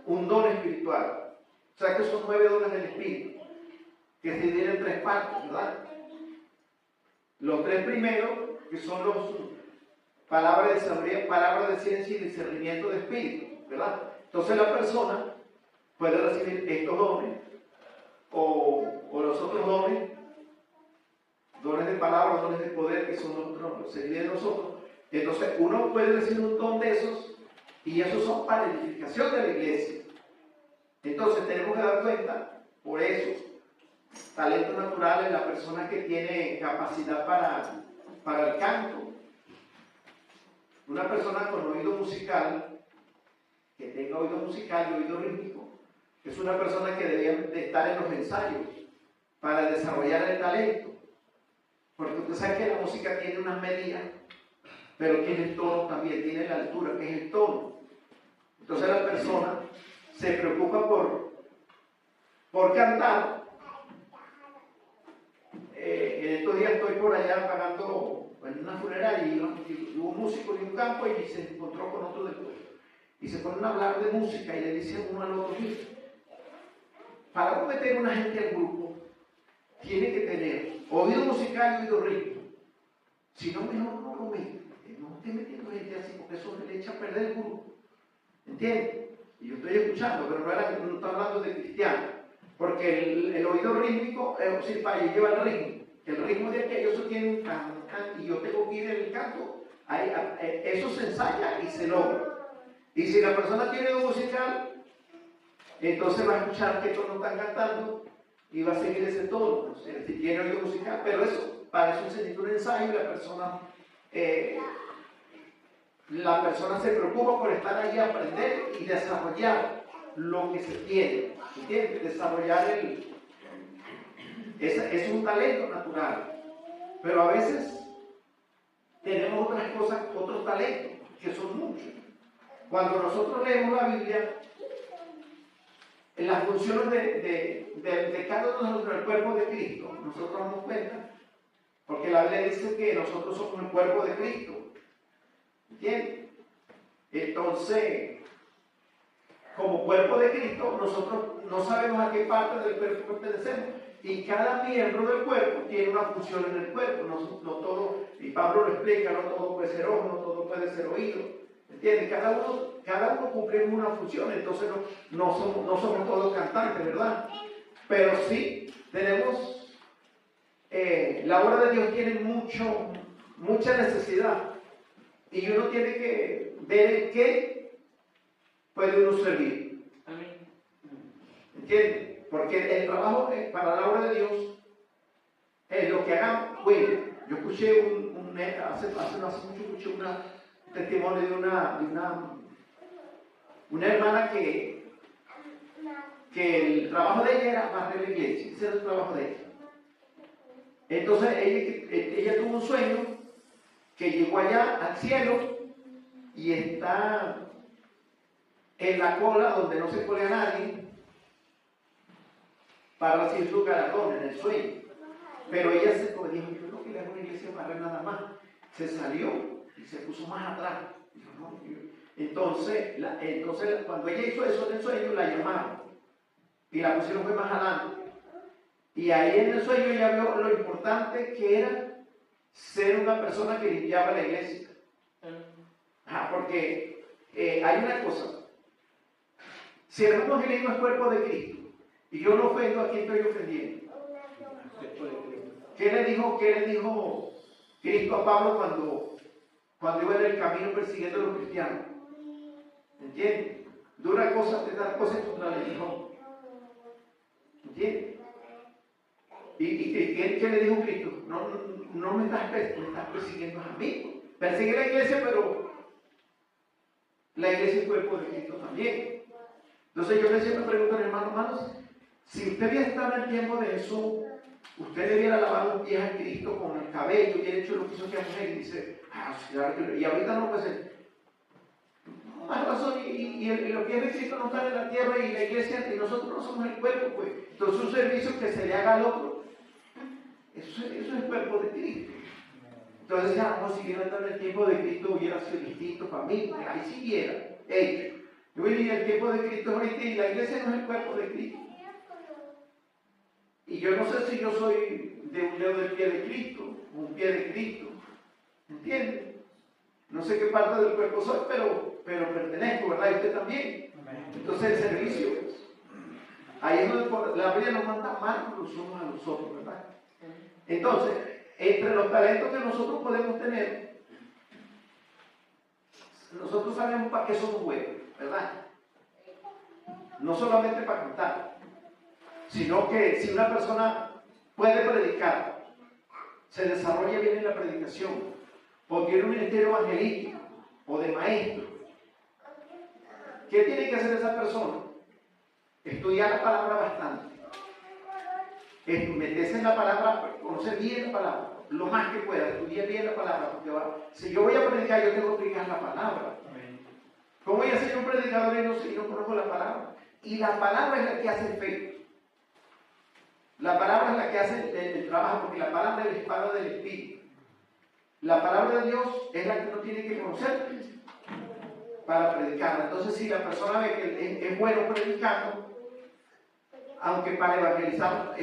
un don espiritual. O sea que son 9 dones del Espíritu, que se dividen en 3 partes, ¿verdad? Los 3 primeros, que son los palabras de sabiduría, palabras de ciencia y discernimiento de espíritu, ¿verdad? Entonces la persona puede recibir estos dones, o los otros dones de palabra, dones de poder, que son los se dividen en nosotros. Entonces uno puede recibir un don de esos, y esos son para la edificación de la iglesia. Entonces tenemos que dar cuenta, por eso, talentos naturales, la persona que tiene capacidad para el canto. Una persona con oído musical, que tenga oído musical y oído rítmico, es una persona que debe de estar en los ensayos para desarrollar el talento. Porque usted sabe que la música tiene unas medidas, pero tiene el tono también, tiene la altura, que es el tono. Entonces la persona se preocupa por cantar. En estos días estoy por allá pagando en una funeraria y un músico de un campo y se encontró con otro del pueblo. Y se ponen a hablar de música y le dicen uno al otro, mira, para no meter una gente al grupo, tiene que tener oído musical y oído rítmico. Si no, mejor no lo mete. No esté metiendo gente así, porque eso le echa a perder el grupo. ¿Entiendes? Y yo estoy escuchando, pero no está hablando de cristiano. Porque el oído rítmico, lleva el ritmo. El ritmo de aquello, eso tiene un canto, y yo tengo que ir en el canto. Eso se ensaya y se logra. Y si la persona tiene oído musical, entonces va a escuchar qué tono están cantando y va a seguir ese tono. O sea, si tiene oído musical, pero eso, para eso se necesita un ensayo y la persona se preocupa por estar ahí, aprender y desarrollar lo que se tiene. ¿Entiendes? Desarrollar es un talento natural. Pero a veces tenemos otras cosas, otros talentos, que son muchos. Cuando nosotros leemos la Biblia, en las funciones de cada uno de nosotros, el cuerpo de Cristo, nosotros nos damos cuenta, porque la Biblia dice que nosotros somos el cuerpo de Cristo. ¿Entiendes? Entonces, como cuerpo de Cristo, nosotros no sabemos a qué parte del cuerpo pertenecemos. Y cada miembro del cuerpo tiene una función en el cuerpo. No todo, y Pablo lo explica, no todo puede ser ojo, no todo puede ser oído. ¿Entiendes? Cada uno cumple una función. Entonces no somos todos cantantes, ¿verdad? Pero sí tenemos, la obra de Dios tiene mucha necesidad. Y uno tiene que ver en qué puede uno servir. ¿Entiendes? Porque el trabajo para la obra de Dios es lo que hagamos. Bueno, yo escuché hace mucho escuché un testimonio de una hermana que el trabajo de ella era barrer la iglesia. Ese era el trabajo de ella. Entonces ella tuvo un sueño que llegó allá al cielo y está en la cola donde no se colea nadie para recibir su galardón en el sueño. Pero ella se dijo, yo no quería una iglesia para ver nada más. Se salió y se puso más atrás. Dijo, no, entonces, cuando ella hizo eso en el sueño, la llamaron y la pusieron fue más adelante. Y ahí en el sueño ella vio lo importante que era ser una persona que limpiaba la iglesia. Porque hay una cosa. Si el evangelismo es cuerpo de Cristo, y yo no ofendo, ¿a quién estoy ofendiendo? ¿Qué le dijo Cristo a Pablo cuando iba en el camino persiguiendo a los cristianos? ¿Entiendes? Dura cosa te da cosas contra el aguijón. ¿Entiendes? ¿Y qué le dijo Cristo? No me estás persiguiendo a mí. Persigue la iglesia, pero la iglesia es cuerpo de Cristo también. Entonces yo le siempre pregunto a mis hermanos, si usted hubiera estado en el tiempo de Jesús, usted debiera lavar los pies a Cristo con el cabello y hubiera hecho lo que hizo aquella mujer y dice, y ahorita no puede ser. Más razón, y los pies de Cristo no están en la tierra y la iglesia, y nosotros no somos el cuerpo, pues. Entonces un servicio que se le haga al otro, eso es el cuerpo de Cristo. Entonces no, si hubiera estado en el tiempo de Cristo hubiera sido distinto para mí, ahí sí hubiera. Yo vivía el tiempo de Cristo ahorita y la iglesia no es el cuerpo de Cristo. Y yo no sé si yo soy de un dedo del pie de Cristo, un pie de Cristo. ¿Entiendes? No sé qué parte del cuerpo soy, pero pertenezco, ¿verdad? Y usted también. Entonces el servicio, ahí es donde la Biblia nos manda más los unos a los otros, ¿verdad? Entonces, entre los talentos que nosotros podemos tener, nosotros sabemos para qué somos buenos, ¿verdad? No solamente para cantar, sino que si una persona puede predicar, se desarrolla bien en la predicación, o tiene un ministerio evangelístico, o de maestro, ¿qué tiene que hacer esa persona? Estudiar la palabra bastante, meterse en la palabra, conocer bien la palabra, lo más que pueda, estudiar bien la palabra, porque si yo voy a predicar, yo tengo que predicar la palabra. ¿Cómo voy a ser un predicador y no conozco la palabra? Y la palabra es la que hace efecto. La palabra es la que hace el trabajo, porque la palabra es la espada del Espíritu. La palabra de Dios es la que uno tiene que conocer para predicarla. Entonces, si la persona ve que es bueno predicando, aunque para evangelizar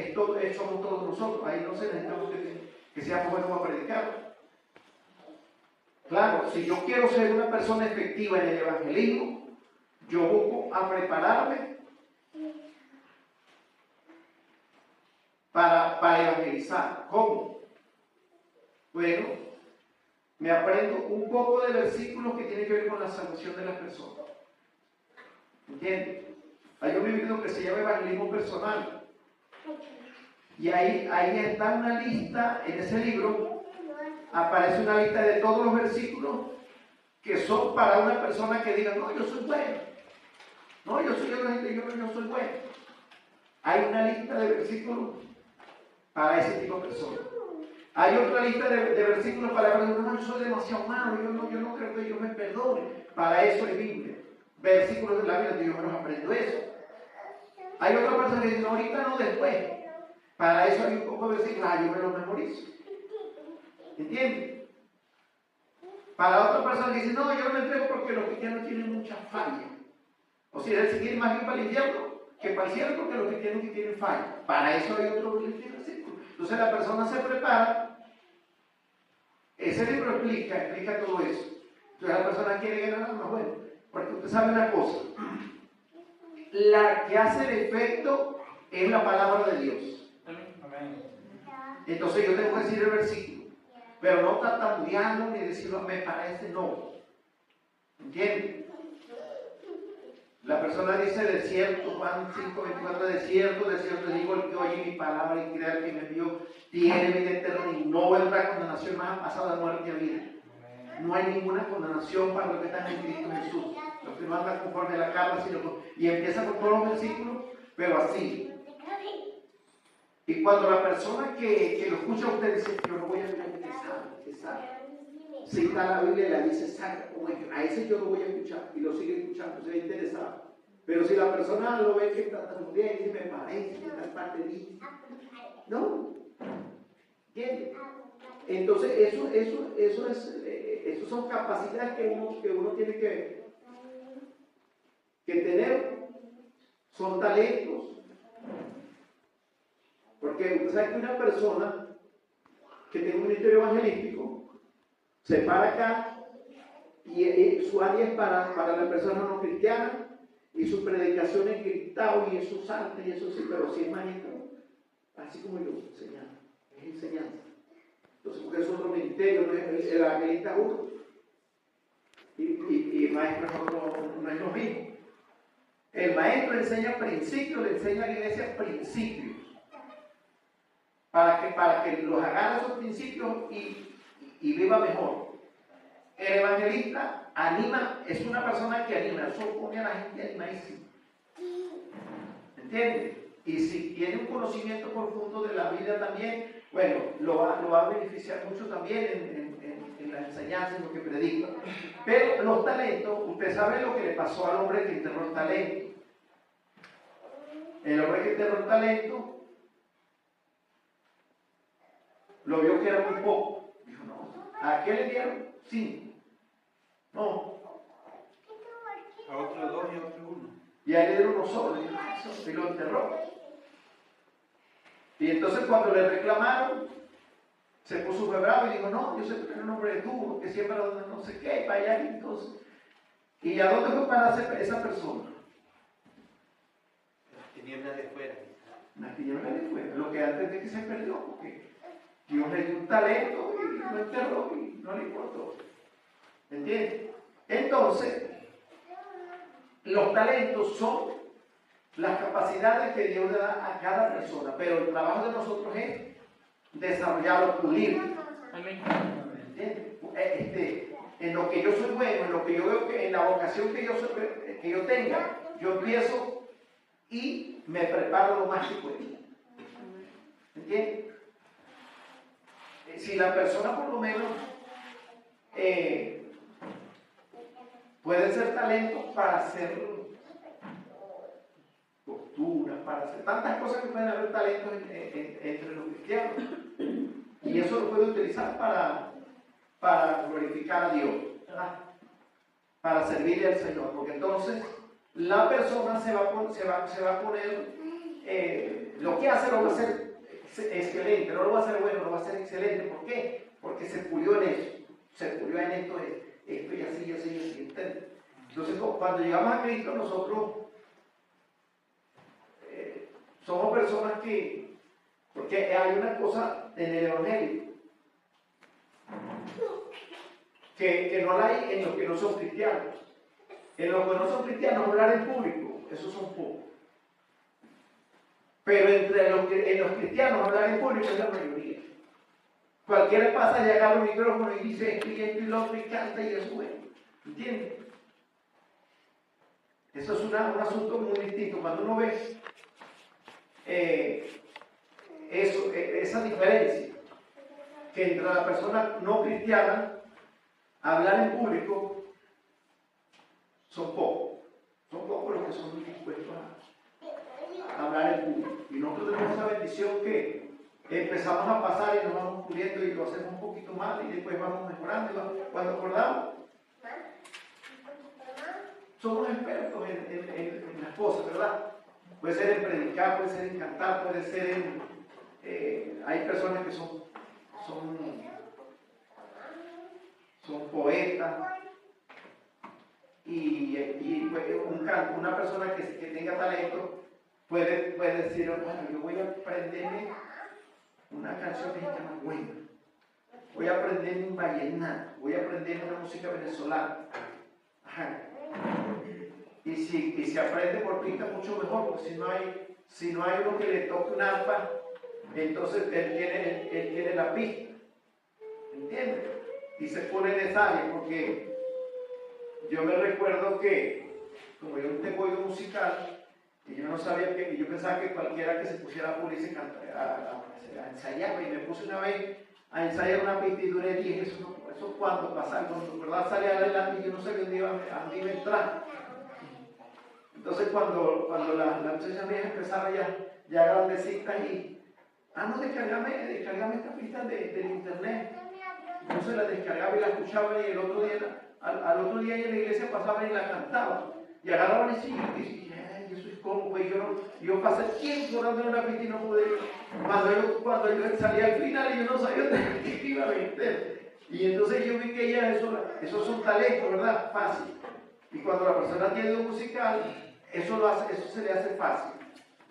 somos todos nosotros, ahí no se necesitamos que seamos buenos para predicar. Claro, si yo quiero ser una persona efectiva en el evangelismo, yo busco a prepararme para evangelizar. ¿Cómo? Bueno, me aprendo un poco de versículos que tienen que ver con la salvación de las personas. ¿Entiendes? Hay un libro que se llama Evangelismo Personal. Y ahí está una lista, en ese libro aparece una lista de todos los versículos que son para una persona que diga, no, yo soy bueno. No, yo soy bueno. Hay una lista de versículos para ese tipo de personas. Hay otra lista de versículos para personas, no, yo soy demasiado malo, yo no creo que Dios me perdone. Para eso es Biblia. Versículos de la Biblia, yo me los aprendo eso. Hay otra persona que dice, no, ahorita no, después. Para eso hay un poco de versículos, yo me lo memorizo. ¿Entiendes? Para otra persona que dice, no, yo no me entrego porque los cristianos tienen mucha falla. O sea, él se quiere más bien para el infierno que para el cielo porque los cristianos que tienen falla. Para eso hay otro versículo. Entonces la persona se prepara. Ese libro explica todo eso. Entonces la persona quiere ganar más, bueno, porque usted sabe una cosa. La que hace el efecto es la palabra de Dios. Entonces yo tengo que decir el versículo, pero no tartamudeando ni decirlo, me parece, no. ¿Entiendes? La persona dice, de cierto, Juan 5:24, de cierto digo, el que oye mi palabra y crea que me envió, tiene vida eterna y no vendrá a condenación, más ha pasado de muerte a vida. No hay ninguna condenación para los que están en Cristo Jesús. Los que no andan conforme a la carne, y empieza con todos los versículos, pero así. Y cuando la persona que lo escucha a usted dice, yo no voy a ver que sabe. Cita la Biblia y la dice, saca, como a ese yo lo voy a escuchar, y lo sigue escuchando, se ve interesado. Pero si la persona lo ve que está tan bien, y dice, me parece que está parte de mí. No. ¿Entiendes? Entonces, eso son capacidades que uno tiene que tener. Son talentos. Porque usted sabe que una persona que tiene un ministerio evangelístico se para acá y su área es para la persona no cristiana y su predicación es gritado y eso salta y eso sí, pero si es maestro, así como yo, enseñando, es enseñanza. Entonces, porque es otro ministerio, no es el evangelista uno y maestro no es lo mismo. El maestro enseña principios, le enseña a la iglesia principios. Para que los agarre esos principios y viva mejor. El evangelista anima, es una persona que anima, eso pone a la gente animadísima. ¿Entiendes? Y si tiene un conocimiento profundo de la Biblia también, bueno, lo va a beneficiar mucho también en la enseñanza, en lo que predica. Pero los talentos, usted sabe lo que le pasó al hombre que enterró el talento. El hombre que enterró el talento lo vio que era muy poco. Dijo, no, ¿a qué le dieron? 5. No. A otro 2 y a otro 1. Y a él le dieron uno solo. Y lo enterró. Y entonces cuando le reclamaron, se puso bravo y dijo, no, yo sé que era un hombre de tubo, que siempre donde no sé qué, para allá y entonces. ¿Y a dónde fue para esa persona? Las tinieblas de fuera. Las tinieblas de fuera, lo que antes de que se perdió, porque Dios le dio un talento y lo enterró y no le importó. ¿Entiendes? Entonces, los talentos son las capacidades que Dios le da a cada persona, pero el trabajo de nosotros es desarrollarlo, pulirlo. ¿Entiendes? En lo que yo soy bueno, en lo que yo veo que en la vocación que yo tenga, yo empiezo y me preparo lo más que puedo. ¿Entiendes? Si la persona por lo menos puede ser talento para hacer costura, para hacer tantas cosas que pueden haber talentos entre los cristianos. Y eso lo puede utilizar para glorificar a Dios, ¿verdad? Para servirle al Señor, porque entonces la persona se va a poner, lo que hace lo va a hacer excelente, no lo va a hacer bueno, lo va a hacer excelente. ¿Por qué? Porque se pulió en eso, se pulió en esto y así, ¿entiendes? Entonces cuando llegamos a Cristo nosotros somos personas porque hay una cosa en el Evangelio que no la hay en los que no son cristianos. En los que no son cristianos, hablar en público, esos son pocos. Pero en los cristianos, hablar en público es la mayoría. Cualquiera pasa y agarra un micrófono y dice esto y lo otro y canta y es bueno. ¿Entiendes? Eso es un asunto muy distinto. Cuando uno ve esa diferencia que entre la persona no cristiana, hablar en público, son pocos los que son dispuestos hablar en público. Y nosotros tenemos esa bendición que empezamos a pasar y nos vamos puliendo y lo hacemos un poquito mal y después vamos mejorando. Cuando acordamos, somos expertos en las cosas, ¿verdad? Puede ser en predicar, puede ser en cantar, puede ser en... hay personas que son poetas y una persona que tenga talento puede decir, bueno, yo voy a aprenderme una canción que se llama Buena, voy a aprenderme un vallenato, voy a aprenderme una música venezolana. Ajá. Y si aprende por pista mucho mejor, porque si no hay uno que le toque un arpa, entonces él tiene la pista, ¿entiendes? Y se pone en esa área, porque yo me recuerdo que, como yo tengo oído musical, y yo no sabía que, yo pensaba que cualquiera que se pusiera a pulir se a ensayar, y me puse una vez a ensayar una pista y duré 10, eso cuando pasaba, cuando verdad salía adelante, yo no sabía dónde iba a entrar. Entonces cuando la muchacha mía empezaba ya grandecita y, no, descargame esta pista del internet. Entonces la descargaba y la escuchaba y el otro día, al otro día en la iglesia pasaban y la cantaban. Y agarraban y decían, eso es como, pues yo pasé tiempo dando una pista y no pude ir. Cuando yo salía al final y yo no sabía dónde iba a meter. Y entonces yo vi que eso es un talento, ¿verdad? Fácil. Y cuando la persona tiene un musical, eso se le hace fácil,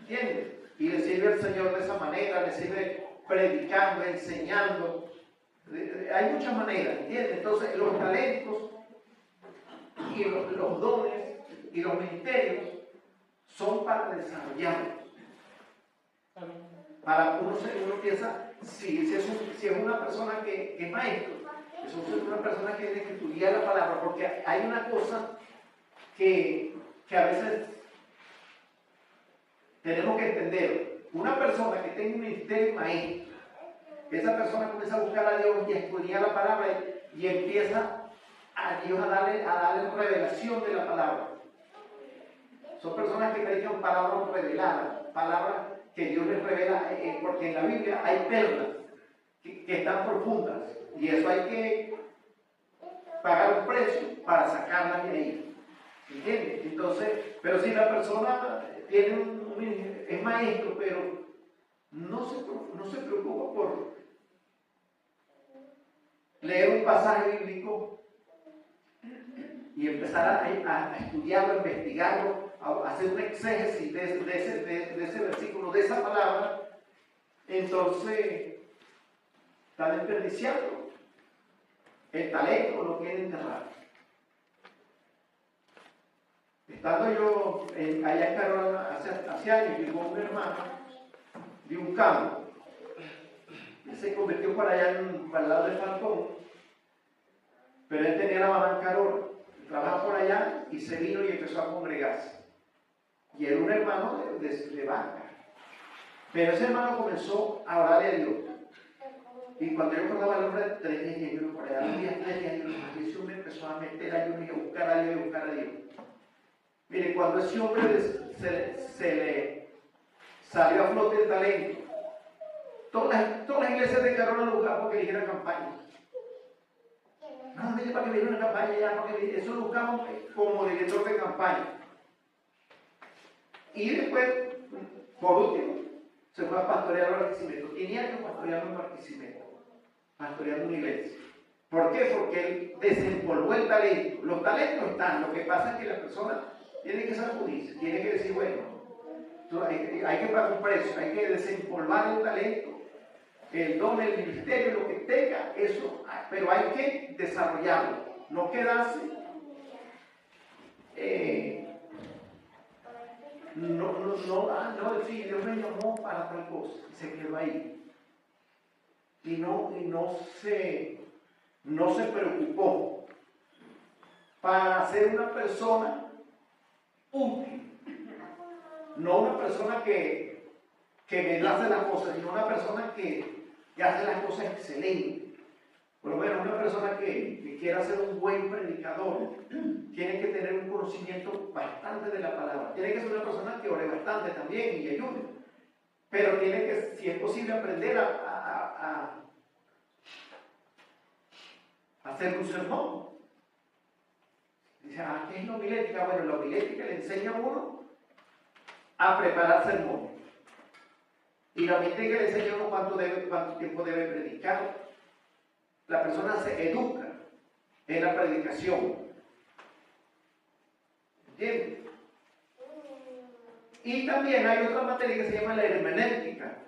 ¿entiendes? Y le sirve al Señor de esa manera, le sirve predicando, enseñando. Hay muchas maneras, ¿entiendes? Entonces los talentos y los dones y los ministerios son para desarrollarlos. Para uno piensa, si es una persona que es maestro, es una persona que tiene que estudiar la palabra, porque hay una cosa que a veces tenemos que entender. Una persona que tenga un ministerio maestro, esa persona comienza a buscar a Dios y a estudiar la palabra y empieza a Dios a darle revelación de la palabra. Son personas que predican palabras reveladas, palabras que Dios les revela, porque en la Biblia hay perlas que están profundas y eso hay que pagar un precio para sacarlas de ahí. ¿Entiendes? Entonces, pero si la persona es maestro, pero no se preocupa por leer un pasaje bíblico y empezar a estudiarlo, a investigarlo, a hacer un exégesis de ese versículo, de esa palabra, entonces está desperdiciando el talento, lo quiere enterrar. Estando yo allá en Carolina hace años, llegó un hermano de un campo. Él se convirtió para allá para el lado de Falcón, pero él tenía la mamá en Carolina, trabajaba por allá y se vino y empezó a congregarse. Y era un hermano de banca. Pero ese hermano comenzó a orarle a Dios. Y cuando yo acordaba el nombre de 3 días, yo por allá, 3 días, Jesús me empezó a meter a Dios y a buscar a Dios y a buscar a Dios. Mire, cuando ese hombre se le salió a flote el talento, todas las iglesias de Carolina lo buscaban porque hiciera campaña. No, mire, para que me diera una campaña ya, porque eso lo buscamos como director de campaña. Y después, por último, se fue a pastorear a Barquisimeto. Tenía que pastorear en Barquisimeto, pastoreando una iglesia. ¿Por qué? Porque él desempolvó el talento. Los talentos están, lo que pasa es que la persona tiene que sacudirse, tiene que decir, bueno, hay que pagar un precio, hay que desempolvar el talento, el don, el ministerio, lo que tenga, eso, pero hay que desarrollarlo, no quedarse, sí, Dios me llamó para tal cosa, y se quedó ahí. Y no se preocupó para ser una persona útil, no una persona que me hace las cosas, sino una persona que hace las cosas excelentes. Por lo menos una persona que quiera ser un buen predicador tiene que tener un conocimiento bastante de la palabra. Tiene que ser una persona que ore bastante también y ayude. Pero tiene que, si es posible, aprender a hacer un sermón. Dice, ¿qué es la homilética? Bueno, la homilética le enseña a uno a preparar sermón. Y la homilética le enseña a uno cuánto tiempo debe predicar. La persona se educa en la predicación. ¿Entiendes? Y también hay otra materia que se llama la hermenéutica.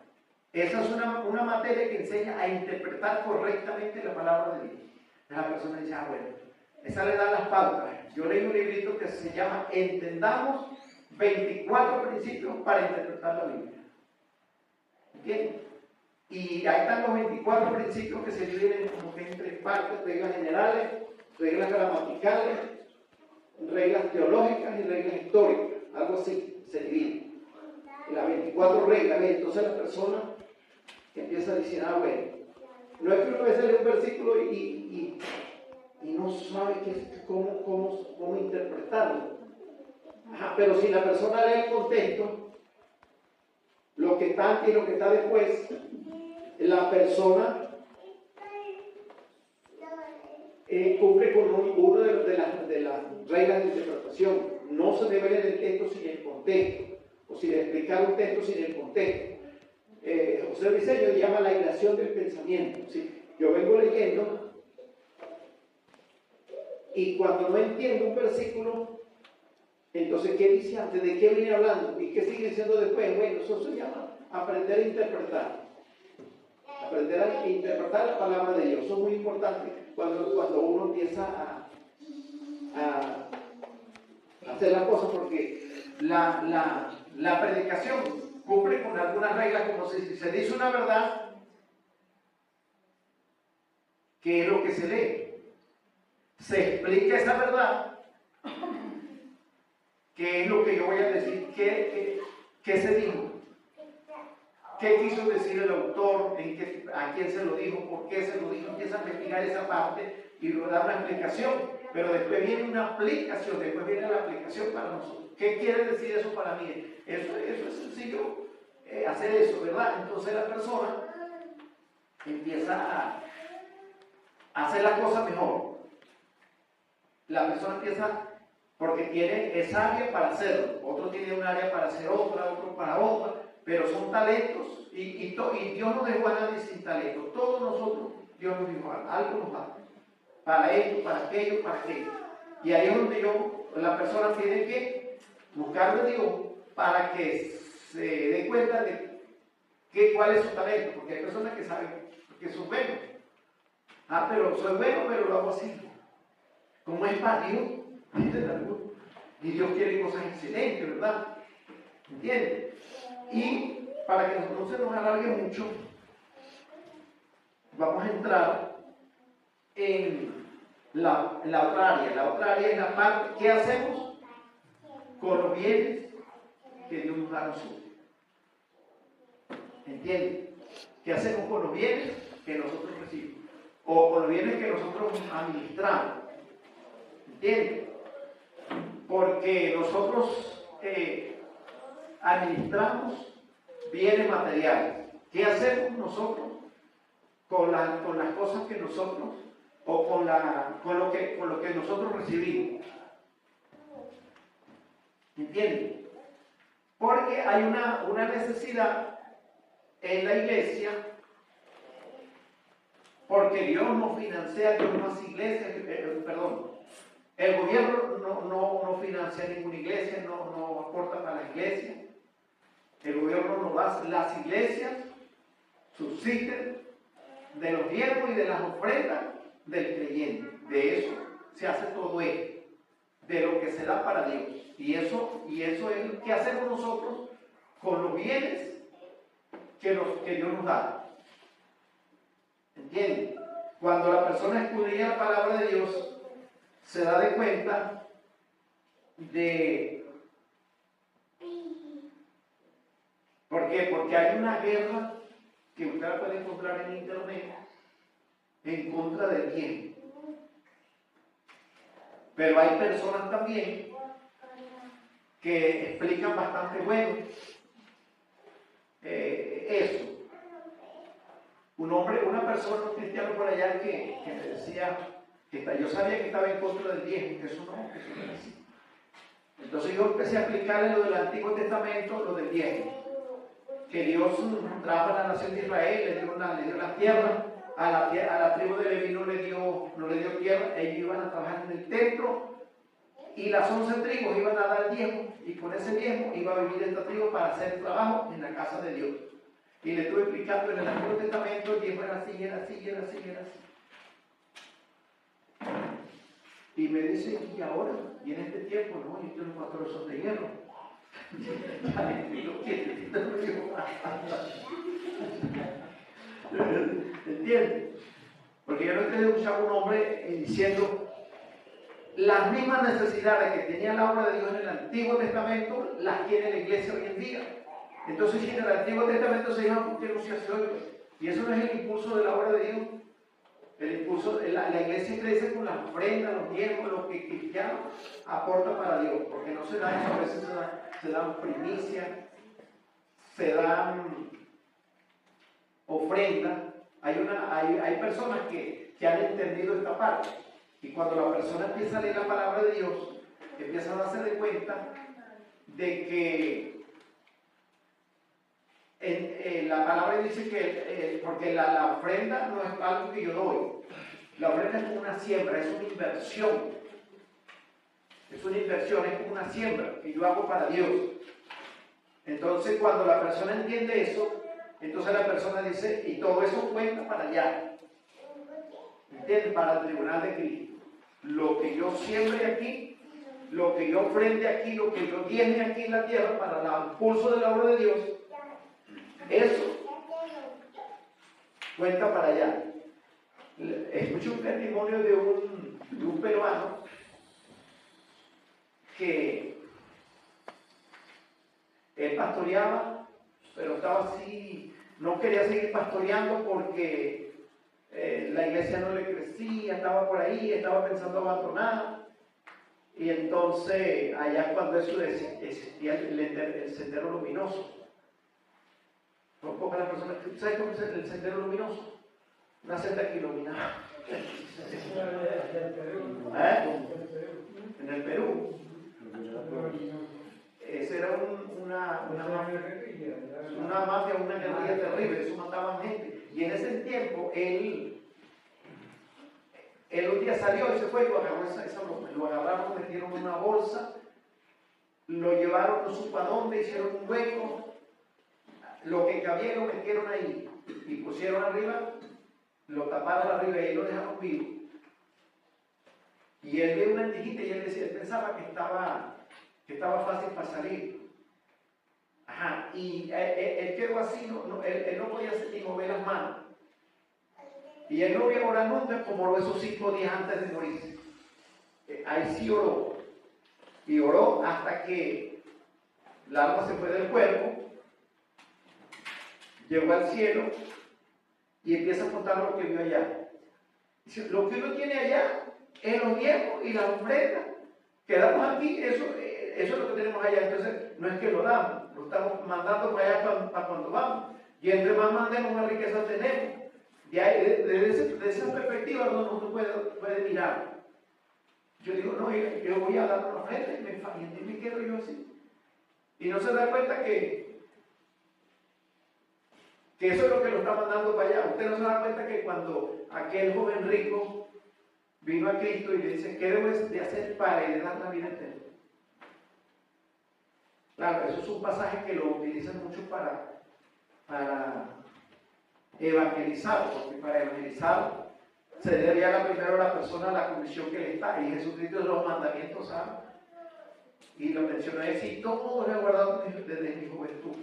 Esa es una materia que enseña a interpretar correctamente la palabra de Dios. La persona dice, bueno, esa le da las pautas. Yo leí un librito que se llama Entendamos 24 principios para interpretar la Biblia. ¿Entiendes? Y ahí están los 24 principios que se dividen como que en tres partes: reglas generales, reglas gramaticales, reglas teológicas y reglas históricas. Algo así se divide. Y las 24 reglas. Entonces la persona empieza a decir, bueno, no es que uno a veces lee un versículo y no sabe cómo interpretarlo. Pero si la persona lee el contexto, lo que está antes y lo que está después, la persona cumple con una de las reglas de interpretación. No se debe leer el texto sin el contexto, o sin explicar un texto sin el contexto. José Briceño llama la hilación del pensamiento. ¿Sí? Yo vengo leyendo y cuando no entiendo un versículo, entonces, ¿qué dice antes? ¿De qué viene hablando? ¿Y qué sigue diciendo después? Bueno, eso se llama aprender a interpretar. Aprender a interpretar la palabra de Dios. Eso es muy importante cuando uno empieza a hacer las cosas, porque la predicación cumple con algunas reglas, como si se dice una verdad, ¿qué es lo que se lee? Se explica esa verdad, ¿qué es lo que yo voy a decir? ¿Qué se dijo? ¿Qué quiso decir el autor? ¿A quién se lo dijo? ¿Por qué se lo dijo? Empieza a investigar esa parte y luego da una explicación. Pero después viene una aplicación, después viene la aplicación para nosotros. ¿Qué quiere decir eso para mí? Eso es sencillo, hacer eso, ¿verdad? Entonces la persona empieza a hacer las cosas mejor. La persona empieza, porque es área para hacerlo. Otro tiene un área para hacer otra, otro para otra. Pero son talentos y Dios no dejó a nadie sin talento. Todos nosotros, Dios nos dijo algo nos da. Para esto, para aquello, para aquello. Y ahí es donde la persona tiene que buscar de Dios para que se dé cuenta de cuál es su talento. Porque hay personas que saben que son buenos. Pero soy bueno, pero lo hago así. Como es para Dios. Y Dios quiere cosas excelentes, ¿verdad? ¿Entiendes? Y para que no se nos alargue mucho, vamos a entrar en la otra área. La otra área es la parte, ¿qué hacemos con los bienes que Dios nos da a nosotros? ¿Entienden? ¿Qué hacemos con los bienes que nosotros recibimos? O con los bienes que nosotros administramos. ¿Entienden? Porque nosotros administramos bienes materiales. ¿Qué hacemos nosotros con las cosas que nosotros, o con lo que nosotros recibimos? ¿Entienden? Porque hay una necesidad en la iglesia, porque Dios no financia, Dios no hace iglesias, el gobierno no financia ninguna iglesia, no aporta para la iglesia. El gobierno no hace, las iglesias subsisten de los diezmos y de las ofrendas del creyente. De eso se hace todo esto, de lo que se da para Dios. Y eso es lo que hacemos nosotros con los bienes que Dios nos da. ¿Entienden? Cuando la persona escudriña la palabra de Dios, se da de cuenta de... ¿Por qué? Porque hay una guerra que usted la puede encontrar en internet, en contra del bien. Pero hay personas también que explican bastante bueno eso. Una persona, un cristiano por allá que me decía que yo sabía que estaba en contra del diezmo, que eso no es así. Entonces yo empecé a explicarle lo del Antiguo Testamento, lo del diezmo, que Dios trajo a la nación de Israel, le dio la tierra, a la tribu de Leví no le dio tierra, ellos iban a trabajar en el templo y las 11 tribus iban a dar el diezmo, y con ese diezmo iba a vivir esta tribu para hacer trabajo en la casa de Dios. Y le estuve explicando en el Antiguo Testamento, el diezmo era así, era así, era así, era así. Y me dice, ¿y ahora? ¿Y en este tiempo? No, yo tengo 4 son de hierro. ¿Entiendes? Porque yo no quiero escuchar a un hombre diciendo las mismas necesidades que tenía la obra de Dios en el Antiguo Testamento, las tiene la iglesia hoy en día. Entonces, si en el Antiguo Testamento se llama, ¿por qué no se hace hoy? Y eso no es el impulso de la obra de Dios. El impulso, la iglesia crece con las ofrendas, los diezmos, lo que cristiano aporta para Dios, porque no se da eso, a veces se dan primicias, se dan ofrendas. Hay personas que han entendido esta parte, y cuando la persona empieza a leer la palabra de Dios, empiezan a darse de cuenta de que la palabra dice que, porque la ofrenda no es algo que yo doy, la ofrenda es como una siembra, es una inversión, es como una siembra que yo hago para Dios. Entonces, cuando la persona entiende eso, entonces la persona dice, y todo eso cuenta para allá, ¿entiendes? Para el tribunal de Cristo. Lo que yo siembre aquí, lo que yo ofrende aquí, lo que yo diezme aquí en la tierra para el impulso de la obra de Dios, eso cuenta para allá. Escuché un testimonio de un peruano que él pastoreaba, pero estaba así, no quería seguir pastoreando porque la iglesia no le crecía, estaba por ahí, estaba pensando abandonar. Y entonces, allá cuando eso existía el sendero luminoso. Son pocas las personas que ¿sabes cómo es el sendero luminoso? Una senda que iluminaba. En el Perú. Esa era una mafia, una guerrilla terrible, eso mataban gente. Y en ese tiempo, él un día salió y se fue y lo agarró esa broma. Lo agarraron, metieron en una bolsa, lo llevaron, no supo a dónde, hicieron un hueco. Lo que cabía lo metieron ahí y pusieron arriba, lo taparon arriba y lo dejaron vivo. Y él vio una antiguita y él pensaba que estaba fácil para salir. Ajá, y él quedó así, él no podía ni mover las manos. Y él no voy a orar nunca como oró esos 5 días antes de morirse. Ahí sí oró. Y oró hasta que el alma se fue del cuerpo. Llegó al cielo y empieza a contar lo que vio allá. Dice, lo que uno tiene allá es los diezmos y las ofrendas. Quedamos aquí, eso es lo que tenemos allá. Entonces, no es que lo damos, lo estamos mandando para allá para cuando vamos. Y entre más mandemos, más riqueza tenemos. Y desde esa perspectiva uno puede mirar. Yo digo, no, yo voy a dar una ofrenda y me quedo yo así. Y no se da cuenta que eso es lo que lo está mandando para allá. Usted no se da cuenta que cuando aquel joven rico vino a Cristo y le dice, ¿qué debo de hacer para heredar la vida eterna? Claro, eso es un pasaje que lo utilizan mucho para evangelizar, porque para evangelizar se debe dar primero a la persona la condición que le está, y Jesucristo de los mandamientos, ¿sabes? Y lo mencioné así, todo lo he guardado desde mi juventud.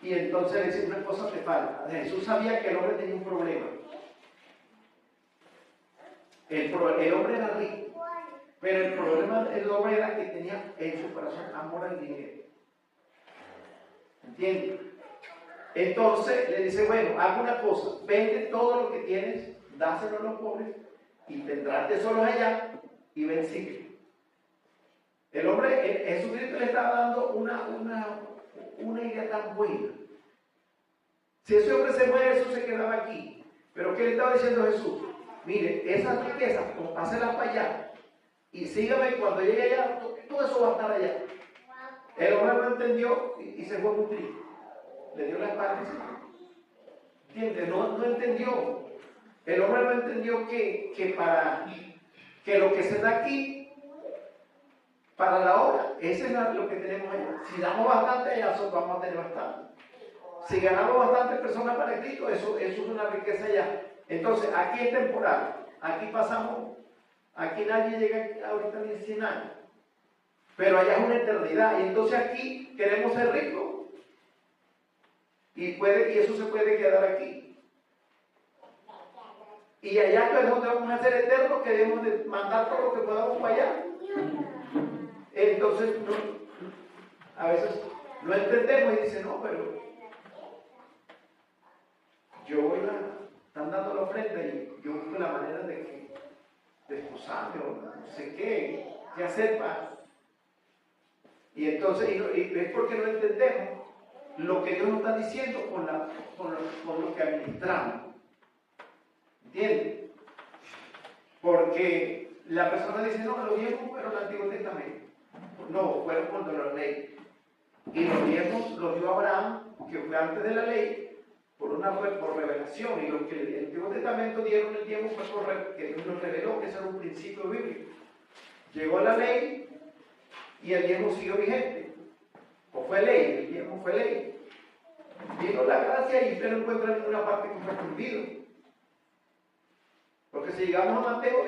Y entonces le dice, una cosa te falta. Jesús sabía que el hombre tenía un problema. El hombre era rico, pero el problema del hombre era que tenía en su corazón amor al dinero. ¿Entiendes? Entonces le dice, bueno, haz una cosa, vende todo lo que tienes, dáselo a los pobres y tendrás tesoros allá y ven, sigue. El hombre, Jesucristo le estaba dando una idea tan buena. Si ese hombre se muere, eso se quedaba aquí. Pero ¿qué le estaba diciendo Jesús? Mire, esas riquezas, páselas para allá y sígame, cuando llegue allá, todo eso va a estar allá. El hombre no entendió y se fue muy triste. Le dio la espalda y se fue. ¿Entiendes? No entendió. El hombre no entendió que lo que se da aquí, para la obra, eso es lo que tenemos allá. Si damos bastante, allá vamos a tener bastante. Si ganamos bastantes personas para Cristo, eso es una riqueza allá. Entonces, aquí es temporal. Aquí pasamos, aquí nadie llega ahorita ni 100 años. Pero allá es una eternidad. Y entonces aquí queremos ser ricos. Y eso se puede quedar aquí. Y allá es donde vamos a ser eternos, que debemos de mandar todo lo que podamos para allá. Entonces, a veces no entendemos y dicen, no, pero yo están dando la ofrenda y yo busco la manera de excusarme o no sé qué hacer para. Y entonces, y es porque no entendemos lo que Dios nos está diciendo con lo que administramos. ¿Entiendes? Porque la persona dice, no, los diezmos fueron el Antiguo Testamento. No, fueron cuando la ley. Y los diezmos los dio Abraham, que fue antes de la ley, por revelación. Y los que el Antiguo Testamento dieron el diezmo fue que Dios nos reveló que eso era un principio bíblico. Llegó la ley y el diezmo siguió vigente. O fue ley, el diezmo fue ley. Vino la gracia y usted no encuentra ninguna parte que fue prohibido. Porque si llegamos a Mateo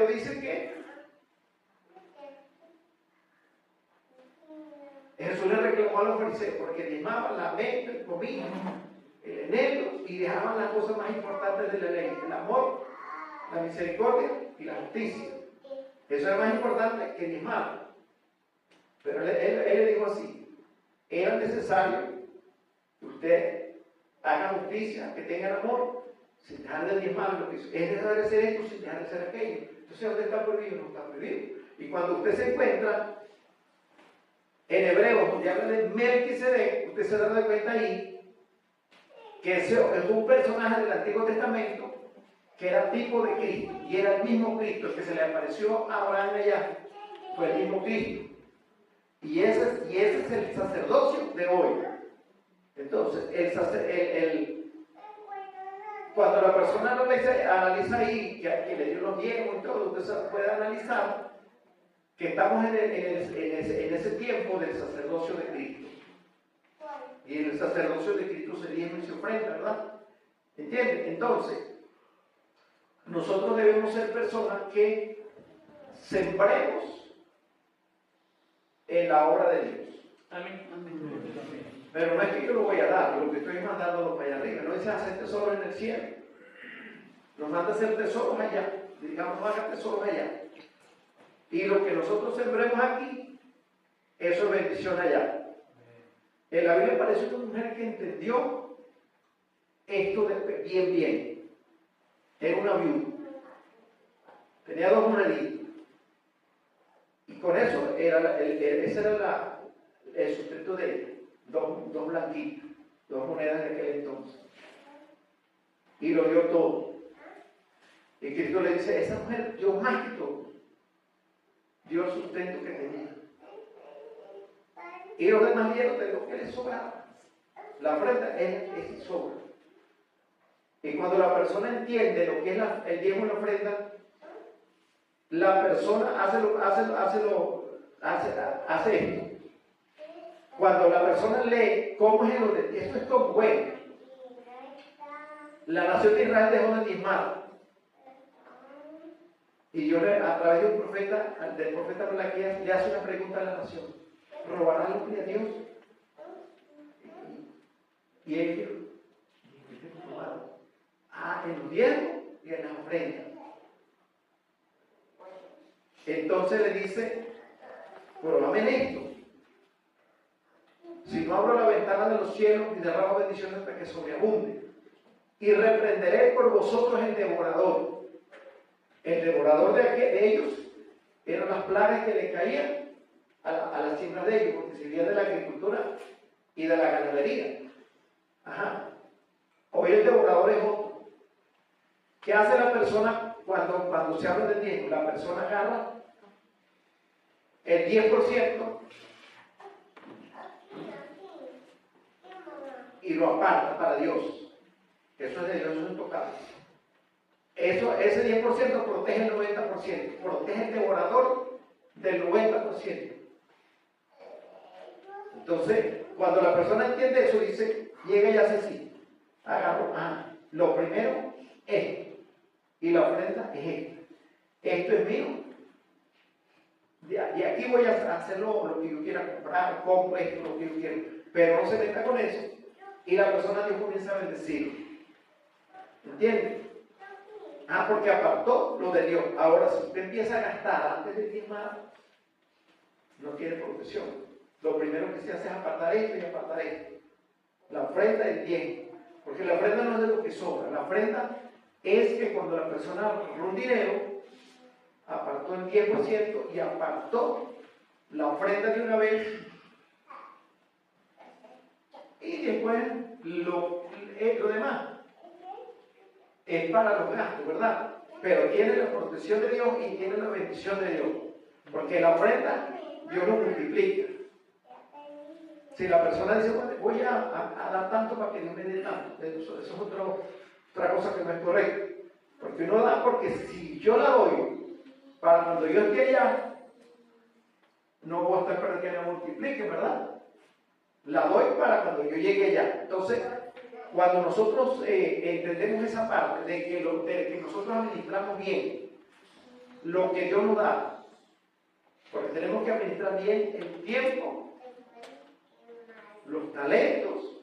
dice que Jesús le reclamó a los fariseos porque diezmaban la mente, el comino, el enero y dejaban las cosas más importantes de la ley: el amor, la misericordia y la justicia. Eso es más importante que diezmar. Pero él le dijo así: era necesario que usted haga justicia, que tenga amor, sin dejar de diezmar lo que hizo. Es necesario hacer esto sin dejar de hacer aquello. Entonces, ¿dónde está prohibido? No está prohibido. Y cuando usted se encuentra en Hebreos, donde habla de Melquisedec, usted se da cuenta ahí que ese es un personaje del Antiguo Testamento que era tipo de Cristo, y era el mismo Cristo, el que se le apareció a Abraham allá, fue el mismo Cristo. Y ese es el sacerdocio de hoy. Entonces, cuando la persona analiza ahí, que le dio los diezmos y todo, usted puede analizar que estamos en ese tiempo del sacerdocio de Cristo. Y en el sacerdocio de Cristo se diezma y se ofrenda, ¿verdad? ¿Entiendes? Entonces, nosotros debemos ser personas que sembremos en la obra de Dios. Amén. Pero no es que yo lo voy a dar, lo que estoy mandándolo para allá arriba. No dice hacer tesoros en el cielo. Nos manda a hacer tesoros allá. Digamos, haga tesoros allá. Y lo que nosotros sembremos aquí, eso es bendición allá. En la Biblia aparece una mujer que entendió esto bien. Era una viuda. Tenía 2 moneditas. Y con eso, ese era el sustento de ella. 2 blanquitos, 2 monedas de aquel entonces. Y lo dio todo. Y Cristo le dice, esa mujer dio más que todo. Dio el sustento que tenía. Y los demás dieron de lo que les sobraba. La ofrenda es sobra. Y cuando la persona entiende lo que es el diezmo y la ofrenda, la persona hace esto. Cuando la persona lee cómo es el orden, esto es como bueno. La nación de Israel dejó de diezmar. Y yo a través del profeta Malaquías, le hace una pregunta a la nación: ¿robará lo que a Dios? Y él dijo: en los diezmos y en las ofrendas. Entonces le dice: pero amen esto. si no abro la ventana de los cielos y derramo bendiciones para que sobreabunde. Y reprenderé por vosotros el devorador. El devorador de ellos eran las plagas que le caían a las siembras de ellos, porque se viene de la agricultura y de la ganadería. Ajá. Hoy el devorador es otro. ¿Qué hace la persona cuando se habla del diezmo? La persona agarra el 10% y lo aparta para Dios. Eso es de Dios, eso es intocable. Ese 10% protege el 90%, protege el devorador del 90%. Entonces, cuando la persona entiende eso, dice, llega y hace así. Agarro, lo primero es esto, y la ofrenda es esto. Esto es mío. De aquí voy a hacer lo que yo quiera comprar, compro esto, lo que yo quiero. Pero no se meta con eso. Y la persona Dios comienza a bendecir. ¿Entiendes? Porque apartó lo de Dios. Ahora, si usted empieza a gastar antes de diezmar, no tiene protección. Lo primero que se hace es apartar esto y apartar esto. La ofrenda es el diezmo. Porque la ofrenda no es de lo que sobra. La ofrenda es que cuando la persona ahorró un dinero, apartó el 10% y apartó la ofrenda de una vez. Y después lo demás es para los gastos, ¿verdad? Pero tiene la protección de Dios y tiene la bendición de Dios. Porque la ofrenda, Dios lo multiplica. Si la persona dice, bueno, voy a dar tanto para que Dios me dé tanto, eso es otra cosa que no es correcta. Porque uno da, porque si yo la doy para cuando yo esté allá, no voy a estar para que la multiplique, ¿verdad? La doy para cuando yo llegue allá. Entonces, cuando nosotros entendemos esa parte de que nosotros administramos bien lo que Dios nos da, porque tenemos que administrar bien el tiempo, los talentos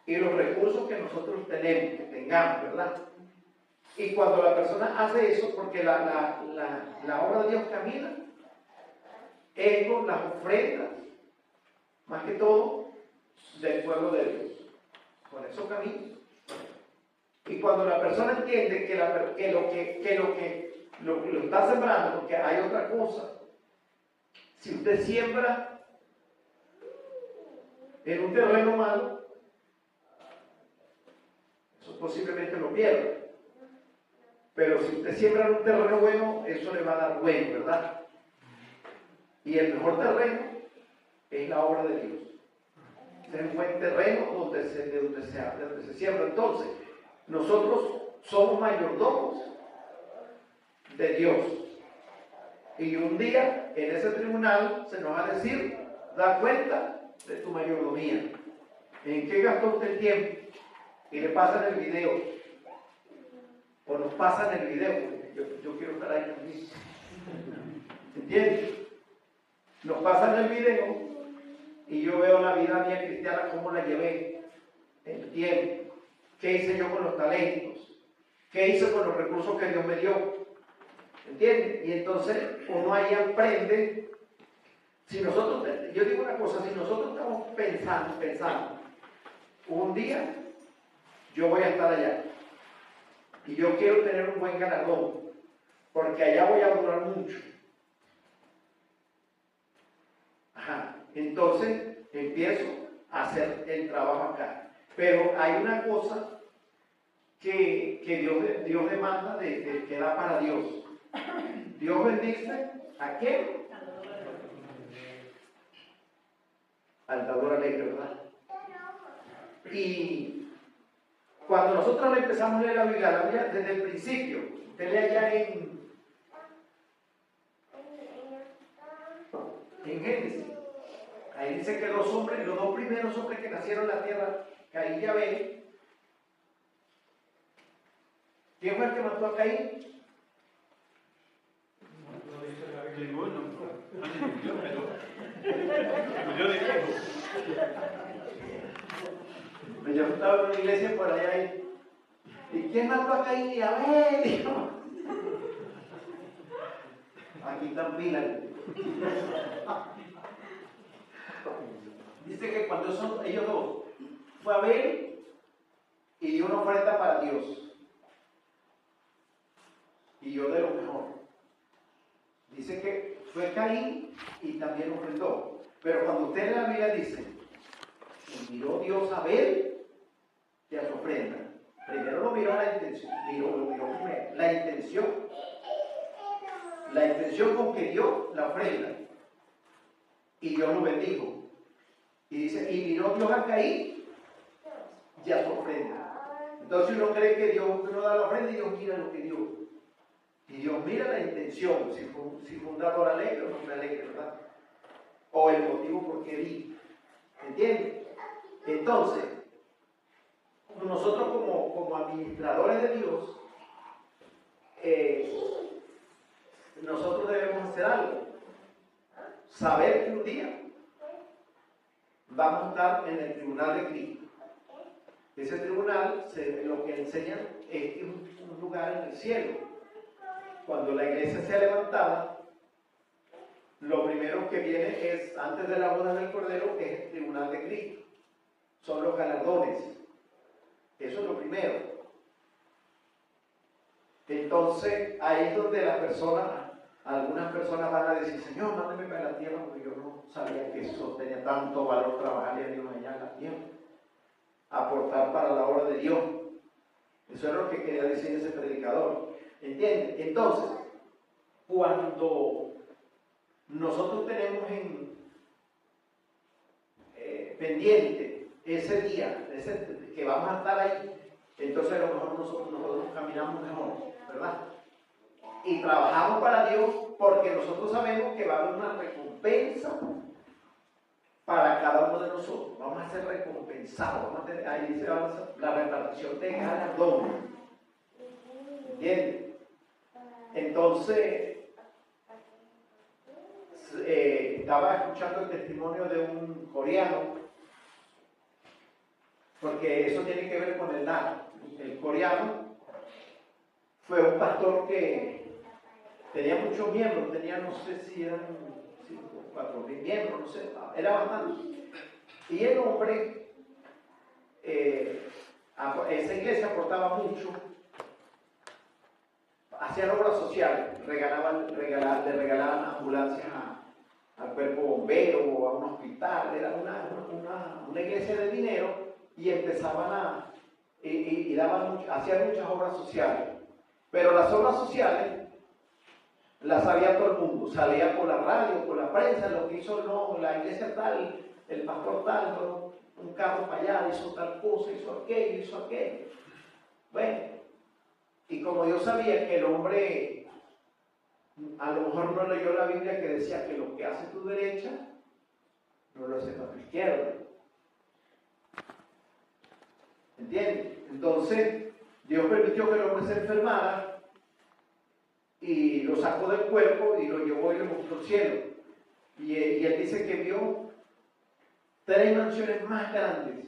y los recursos que nosotros tengamos, ¿verdad? Y cuando la persona hace eso, porque la obra de Dios camina, es con las ofrendas, más que todo, del pueblo de Dios. Con eso camina. Y cuando la persona entiende que lo está sembrando, porque hay otra cosa. Si usted siembra en un terreno malo, eso posiblemente lo pierda. Pero si usted siembra en un terreno bueno, eso le va a dar bueno, ¿verdad? Y el mejor terreno es la obra de Dios. Es un buen terreno donde se siembra. Entonces, nosotros somos mayordomos de Dios. Y un día en ese tribunal se nos va a decir, da cuenta de tu mayordomía. ¿En qué gastó usted el tiempo? Y le pasan el video. O nos pasan el video. Yo quiero estar ahí también. ¿Entiendes? Nos pasan el video y yo veo la vida mía cristiana, cómo la llevé, el tiempo, qué hice yo con los talentos, qué hice con los recursos que Dios me dio. ¿Entiendes? Y entonces uno ahí aprende. Si nosotros, yo digo una cosa, si nosotros estamos pensando, un día yo voy a estar allá y yo quiero tener un buen galardón, porque allá voy a durar mucho. Entonces empiezo a hacer el trabajo acá. Pero hay una cosa que Dios demanda de que da para Dios. Dios bendice ¿a quién? Al dador alegre, ¿verdad? Y cuando nosotros empezamos a leer la Biblia desde el principio, usted lee allá en Génesis. Ahí dice que los dos primeros hombres que nacieron en la tierra, Caín y Abel. ¿Quién fue el que mató a Caín? Ninguno. Yo dije. Yo estaba en una iglesia por allá ¿y quién mató a Caín y Abel? Aquí están pilas. Dice que cuando ellos dos fue Abel y dio una ofrenda para Dios. Y dio de lo mejor. Dice que fue Caín y también ofrendó. Pero cuando usted en la Biblia dice, y miró Dios a Abel y a su ofrenda. Primero lo miró la intención, lo miró primero, la intención. La intención con que dio la ofrenda. Y Dios lo bendijo. Y dice, y miró Dios a Caín y a su ofrenda. Entonces uno cree que Dios no da la ofrenda y Dios mira lo que dio. Y Dios mira la intención, si fue un dador alegre o no fue alegre, ¿verdad? O el motivo por qué di. ¿Entiendes? Entonces, nosotros como administradores de Dios, nosotros debemos hacer algo. Saber que un día vamos a estar en el tribunal de Cristo. Ese tribunal, lo que enseña es un lugar en el cielo. Cuando la iglesia sea levantada, lo primero que viene es, antes de la boda del Cordero, es el tribunal de Cristo. Son los galardones. Eso es lo primero. Entonces, ahí es donde algunas personas van a decir, Señor, mándeme para la tierra, porque yo no sabía que eso tenía tanto valor trabajar y Dios allá en la tierra. Aportar para la obra de Dios. Eso es lo que quería decir ese predicador. ¿Entiendes? Entonces, cuando nosotros tenemos pendiente ese día, que vamos a estar ahí, entonces a lo mejor nosotros caminamos mejor, ¿verdad? Y trabajamos para Dios porque nosotros sabemos que va a haber una recompensa para cada uno de nosotros. Vamos a ser recompensados. Ahí dice la repartición de galardones. ¿Entiendes? Entonces, estaba escuchando el testimonio de un coreano, porque eso tiene que ver con el dar. El coreano fue un pastor que tenía muchos miembros, tenía, no sé si eran 5 o 4,000 miembros, no sé, era bastante. Y el hombre, esa iglesia aportaba mucho, hacían obras sociales, le regalaban ambulancias al cuerpo bombero o a un hospital, era una iglesia de dinero, y empezaban hacían muchas obras sociales. Pero las obras sociales las sabía todo el mundo, salía por la radio, por la prensa, lo que hizo la iglesia tal, el pastor tal, un carro para allá, hizo tal cosa, hizo aquello. Bueno, y como yo sabía que el hombre a lo mejor no leyó la Biblia que decía que lo que hace tu derecha, no lo hace para tu izquierda. ¿Entiendes? Entonces, Dios permitió que el hombre se enfermara y lo sacó del cuerpo y lo llevó y lo mostró al cielo. Y él dice que vio 3 mansiones más grandes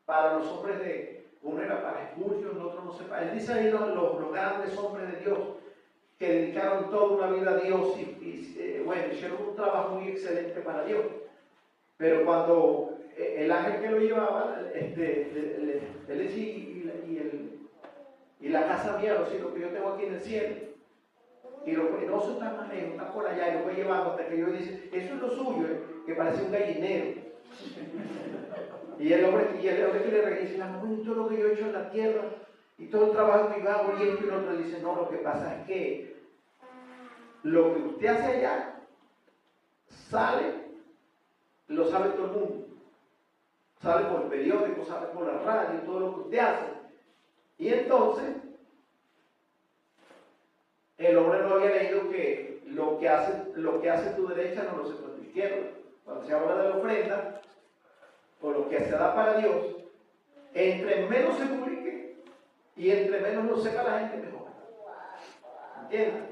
para los hombres uno era para Spurgeon, el otro no sé para. Él dice ahí los grandes hombres de Dios que dedicaron toda una vida a Dios y bueno, hicieron un trabajo muy excelente para Dios. Pero cuando el ángel que lo llevaba, él decía, y la casa mía, lo que yo tengo aquí en el cielo. Y no, eso está más lejos, está por allá, y lo voy llevando hasta que yo dice, eso es lo suyo, que parece un gallinero. Y el hombre que le regresa, todo lo que yo he hecho en la tierra, y todo el trabajo que yo hago, y esto y lo otro, le dice, no, lo que pasa es que lo que usted hace allá, lo sabe todo el mundo. Sale por el periódico, sale por la radio, todo lo que usted hace. Y entonces, el hombre no había leído que lo que hace tu derecha no lo hace tu izquierda. Cuando se habla de la ofrenda, o lo que se da para Dios, entre menos se publique y entre menos lo sepa la gente, mejor. ¿Entiendes?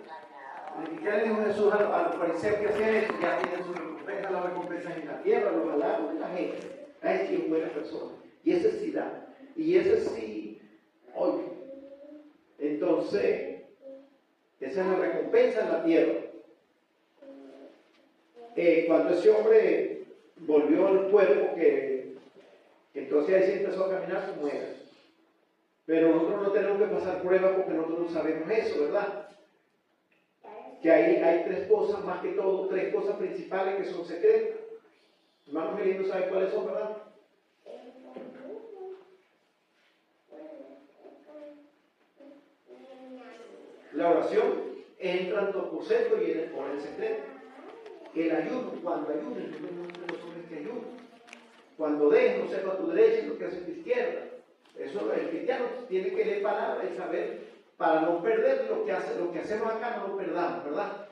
¿Qué le dijo Jesús a los fariseos que hacían eso? Ya tienen sus recompensas, las recompensas en la tierra, los galardones de la gente. Ay, sí, buena persona. Y ese sí da. Y ese sí, oye. Entonces, esa es la recompensa en la tierra. Cuando ese hombre volvió al cuerpo que entonces ahí sí empezó a caminar como era. Pero nosotros no tenemos que pasar pruebas porque nosotros no sabemos eso, ¿verdad? Que ahí hay tres cosas, más que todo, tres cosas principales que son secretas. Hermano Melino sabe cuáles son, ¿verdad? La oración entra en tu aposento y por el secreto. El ayuno, cuando ayunes, no te los hombres que ayunan. Cuando des, no sepa tu derecha y lo que hace tu izquierda. Eso el cristiano tiene que leer palabras y saber para no perder lo que hacemos acá, no lo perdamos, ¿verdad?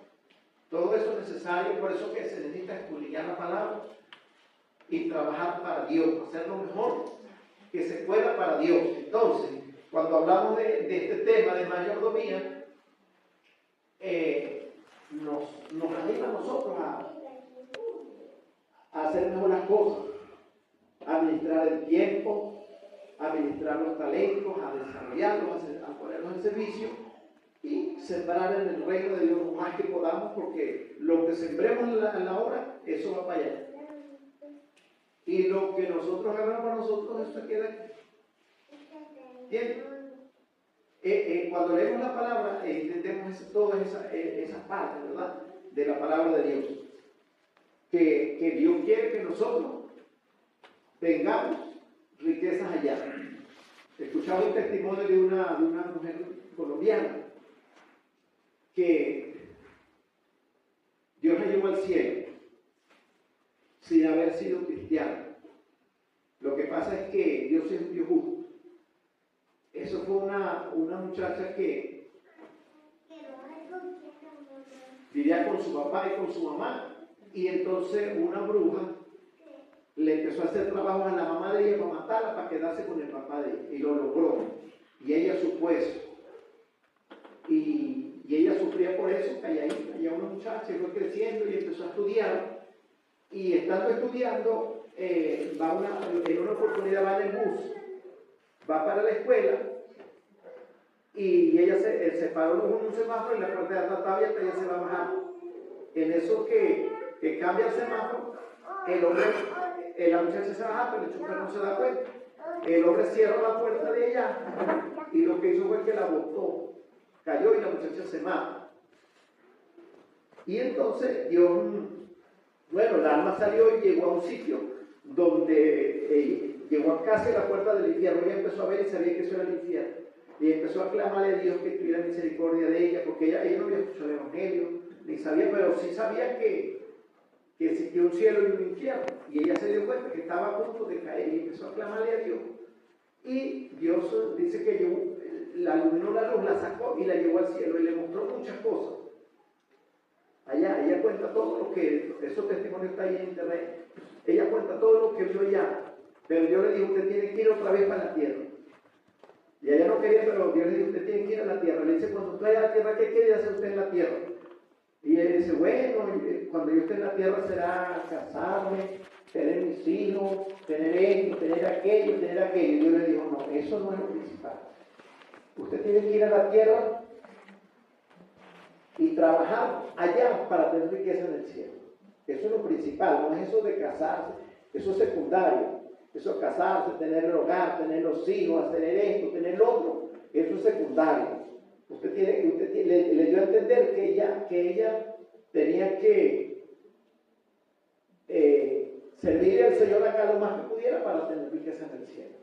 Todo eso es necesario, por eso que se necesita escudriñar la palabra y trabajar para Dios, hacer lo mejor que se pueda para Dios. Entonces, cuando hablamos de este tema de mayordomía, nos anima a nosotros a hacer mejor las cosas, a administrar el tiempo, a administrar los talentos, a desarrollarlos, a ponerlos en servicio y sembrar en el reino de Dios lo más que podamos, porque lo que sembremos en la obra, eso va para allá. Y lo que nosotros hagamos para nosotros, eso queda aquí. ¿Entiendes? Cuando leemos la palabra, entendemos todas esas partes, ¿verdad? De la palabra de Dios. Que Dios quiere que nosotros tengamos riquezas allá. Escuchaba un testimonio de una mujer colombiana que Dios la llevó al cielo sin haber sido cristiana. Lo que pasa es que Dios es un Dios justo. Eso fue una muchacha que vivía con su papá y con su mamá, y entonces una bruja le empezó a hacer trabajo a la mamá de ella para matarla, para quedarse con el papá de ella, y lo logró, y ella supo eso, y ella sufría por eso, calladita, ya una muchacha fue creciendo y empezó a estudiar, y estando estudiando, en una oportunidad va en el bus, va para la escuela, y ella se paró en un semáforo y la puerta de atrás está abierta y ella se va a bajar. En eso que cambia el semáforo, la muchacha se baja, pero el chofer no se da cuenta. El hombre cierra la puerta de ella y lo que hizo fue que la botó, cayó y la muchacha se mata. Y entonces bueno, el alma salió y llegó a un sitio donde llegó a casi la puerta del infierno. Ella empezó a ver y sabía que eso era el infierno. Y empezó a clamarle a Dios que tuviera misericordia de ella, porque ella no había escuchado el Evangelio, ni sabía, pero sí sabía que existía un cielo y un infierno. Y ella se dio cuenta que estaba a punto de caer y empezó a clamarle a Dios. Y Dios dice que la iluminó la luz, la sacó y la llevó al cielo y le mostró muchas cosas. Allá, ella cuenta todo lo que, esos testimonios están ahí en internet, ella cuenta todo lo que vio allá, pero Dios le dijo, usted tiene que ir otra vez para la tierra. Y ella no quería, pero Dios le dijo, usted tiene que ir a la tierra. Le dice, cuando usted vaya a la tierra, ¿qué quiere hacer usted en la tierra? Y él dice, bueno, cuando yo esté en la tierra será casarme, tener mis hijos, tener esto, tener aquello. Y Dios le dijo, no, eso no es lo principal. Usted tiene que ir a la tierra y trabajar allá para tener riqueza en el cielo. Eso es lo principal, no es eso de casarse, eso es secundario. Eso es casarse, tener el hogar, tener los hijos, tener esto, tener lo otro, eso es secundario. Usted le dio a entender que ella tenía que servirle al Señor acá lo más que pudiera para tener riqueza en el cielo.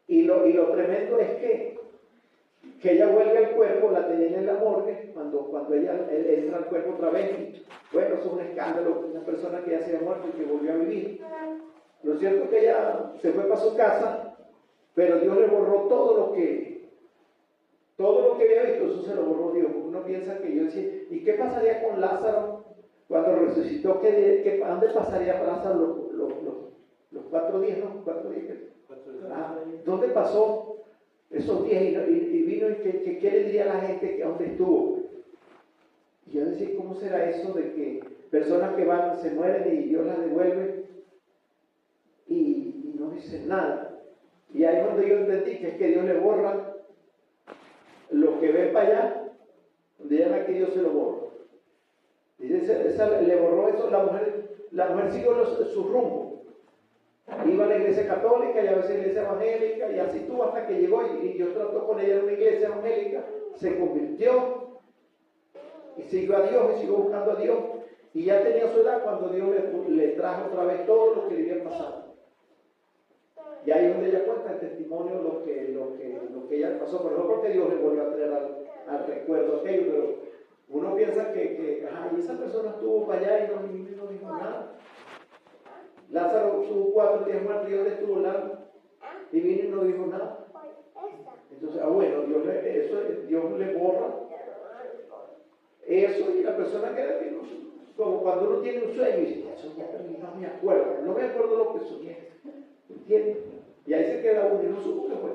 Y lo tremendo es que ella vuelve al cuerpo, la tenían en la morgue, cuando ella entra al cuerpo otra vez, y bueno, eso es un escándalo, una persona que ya se había muerto y que volvió a vivir. Lo cierto es que ella se fue para su casa, pero Dios le borró todo lo que había visto, eso se lo borró Dios. Uno piensa que yo decía, ¿y qué pasaría con Lázaro cuando resucitó? ¿A dónde pasaría para Lázaro los 4 días, no? 4 días. ¿Dónde pasó esos días? Y vino y ¿qué le diría a la gente que dónde estuvo? Y yo decía, ¿cómo será eso de que personas que van, se mueren y Dios las devuelve y no dicen nada? Y ahí es donde yo entendí que es que Dios le borra lo que ve para allá, donde llama que Dios se lo borra. Y le borró eso, la mujer la mujer siguió su rumbo. Iba a la iglesia católica y a veces a la iglesia evangélica, y así tuvo hasta que llegó, y yo trató con ella en una iglesia evangélica, se convirtió y siguió a Dios y siguió buscando a Dios, y ya tenía su edad cuando Dios le trajo otra vez todo lo que le había pasado. Y ahí es donde ella cuenta el testimonio, lo que ella pasó, pero no porque Dios le volvió a traer al recuerdo aquello, pero uno piensa que esa persona estuvo para allá y no dijo nada. Lázaro estuvo 4 días muerto y Dios le estuvo hablando y vino y no dijo nada. Entonces, bueno, Dios le borra eso, y la persona queda como cuando uno tiene un sueño y dice, eso ya no me acuerdo lo que soñé. ¿Entiendes? Y ahí se queda uno y no supo qué fue.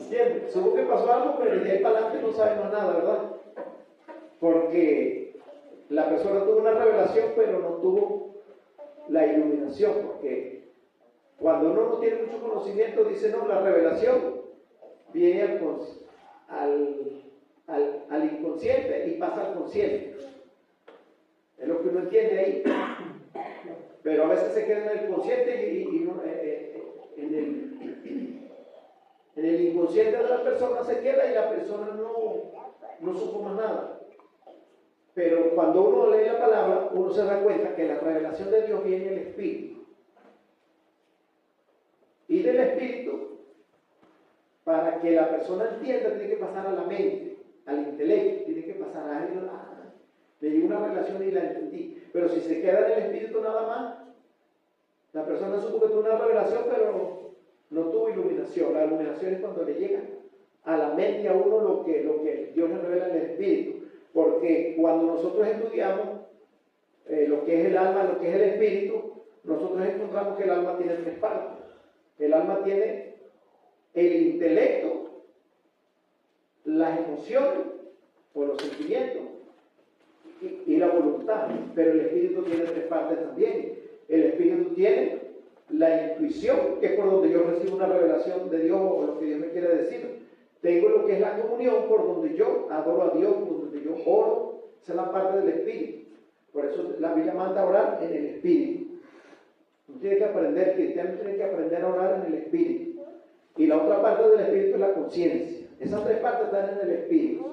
¿Entiendes? Supo que pasó algo, pero de ahí para adelante no sabe más nada, ¿verdad? Porque la persona tuvo una revelación, pero no tuvo la iluminación, porque cuando uno no tiene mucho conocimiento, dice, no, la revelación viene al inconsciente y pasa al consciente. Es lo que uno entiende ahí. Pero a veces se queda en el consciente y en el inconsciente de la persona se queda y la persona no supo más nada. Pero cuando uno lee la palabra, uno se da cuenta que la revelación de Dios viene del Espíritu. Y del Espíritu, para que la persona entienda, tiene que pasar a la mente, al intelecto, tiene que pasar a algo. Le llegó una revelación y la entendí. Pero si se queda en el Espíritu nada más, la persona supo que tuvo una revelación, pero no tuvo iluminación. La iluminación es cuando le llega a la mente a uno lo que Dios le revela en el Espíritu. Porque cuando nosotros estudiamos lo que es el alma, lo que es el espíritu, nosotros encontramos que el alma tiene 3 partes. El alma tiene el intelecto, las emociones o los sentimientos y la voluntad, pero el espíritu tiene 3 partes también. El espíritu tiene la intuición, que es por donde yo recibo una revelación de Dios o lo que Dios me quiere decir. Tengo lo que es la comunión, por donde yo adoro a Dios, por donde yo oro. Esa es la parte del espíritu. Por eso la Biblia manda a orar en el espíritu. Uno tiene que aprender, el cristiano tiene que aprender a orar en el espíritu. Y la otra parte del espíritu es la conciencia. Esas 3 partes están en el espíritu.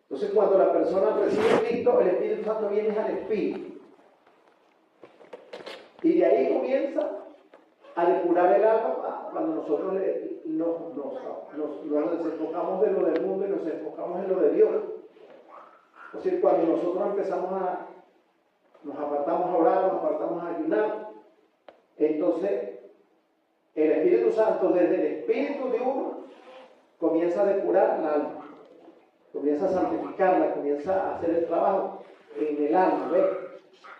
Entonces, cuando la persona recibe a Cristo, el Espíritu Santo viene al espíritu. Y de ahí comienza a depurar el alma cuando nosotros nos desenfocamos de lo del mundo y nos enfocamos en lo de Dios. Es decir, cuando nosotros nos apartamos a orar, nos apartamos a ayunar, entonces el Espíritu Santo desde el espíritu de uno comienza a depurar el alma, comienza a santificarla, comienza a hacer el trabajo en el alma, ¿ves?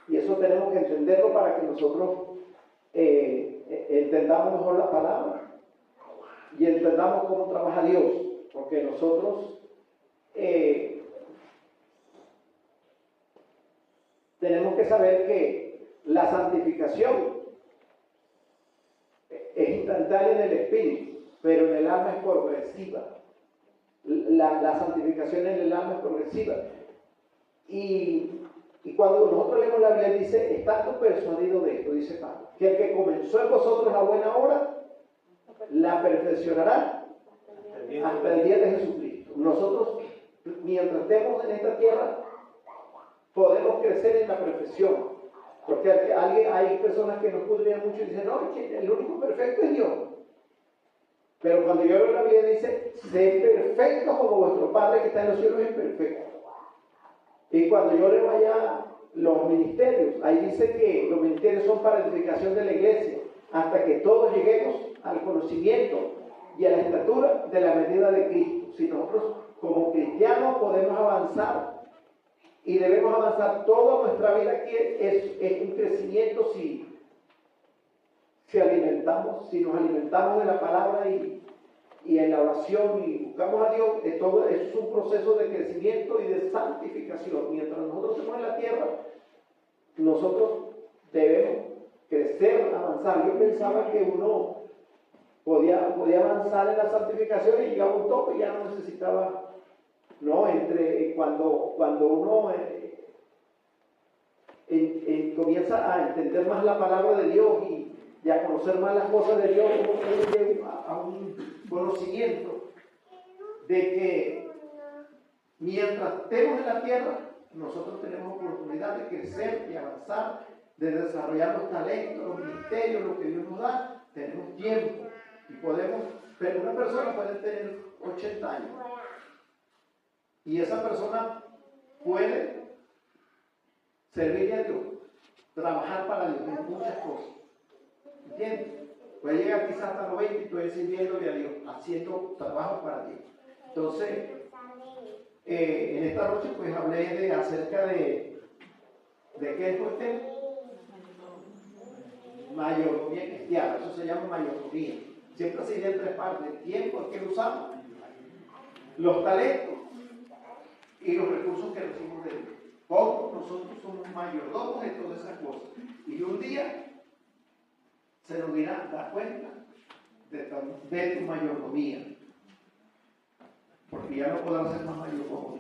Y eso tenemos que entenderlo para que nosotros entendamos mejor la palabra y entendamos cómo trabaja Dios, porque nosotros tenemos que saber que la santificación es instantánea en el espíritu, pero en el alma es progresiva. La santificación en el alma es progresiva. Y cuando nosotros leemos la Biblia, dice, estando persuadido de esto, dice Pablo, que el que comenzó en vosotros la buena obra, la perfeccionará hasta el día de Jesucristo. Nosotros, mientras estemos en esta tierra, podemos crecer en la perfección. Porque hay personas que nos pudrían mucho y dicen, no, que el único perfecto es Dios. Pero cuando yo leo la Biblia dice, sé perfecto como vuestro Padre que está en los cielos es perfecto. Y cuando yo leo allá los ministerios, ahí dice que los ministerios son para edificación de la iglesia, hasta que todos lleguemos al conocimiento y a la estatura de la medida de Cristo. Si nosotros como cristianos podemos avanzar y debemos avanzar toda nuestra vida aquí, es un crecimiento si nos alimentamos de la palabra y en la oración y buscamos a Dios. Todo eso es un proceso de crecimiento y de santificación. Mientras nosotros estemos en la tierra, nosotros debemos crecer, avanzar. Yo pensaba que uno podía avanzar en la santificación y llegaba a un tope y ya no necesitaba, no, cuando uno comienza a entender más la palabra de Dios y a conocer más las cosas de Dios, uno llega a un conocimiento de que mientras estemos en la tierra, nosotros tenemos oportunidad de crecer y avanzar, de desarrollar los talentos, los ministerios, lo que Dios nos da. Tenemos tiempo y podemos, pero una persona puede tener 80 años y esa persona puede servirle a Dios, trabajar para Dios en muchas cosas. ¿Entiendes? Puede llegar quizás hasta los 20 y puede sirviéndole a Dios, haciendo trabajo para Dios. Entonces, en esta noche pues hablé acerca de qué es usted. Mayordomía cristiana, eso se llama mayordomía. Siempre se divide en tres partes: el tiempo en que lo usamos, los talentos y los recursos que recibimos de Dios. Todos nosotros somos mayordomos de todas esas cosas. Y un día se nos dirá, da cuenta de tu mayordomía, porque ya no podrás ser más mayordomo.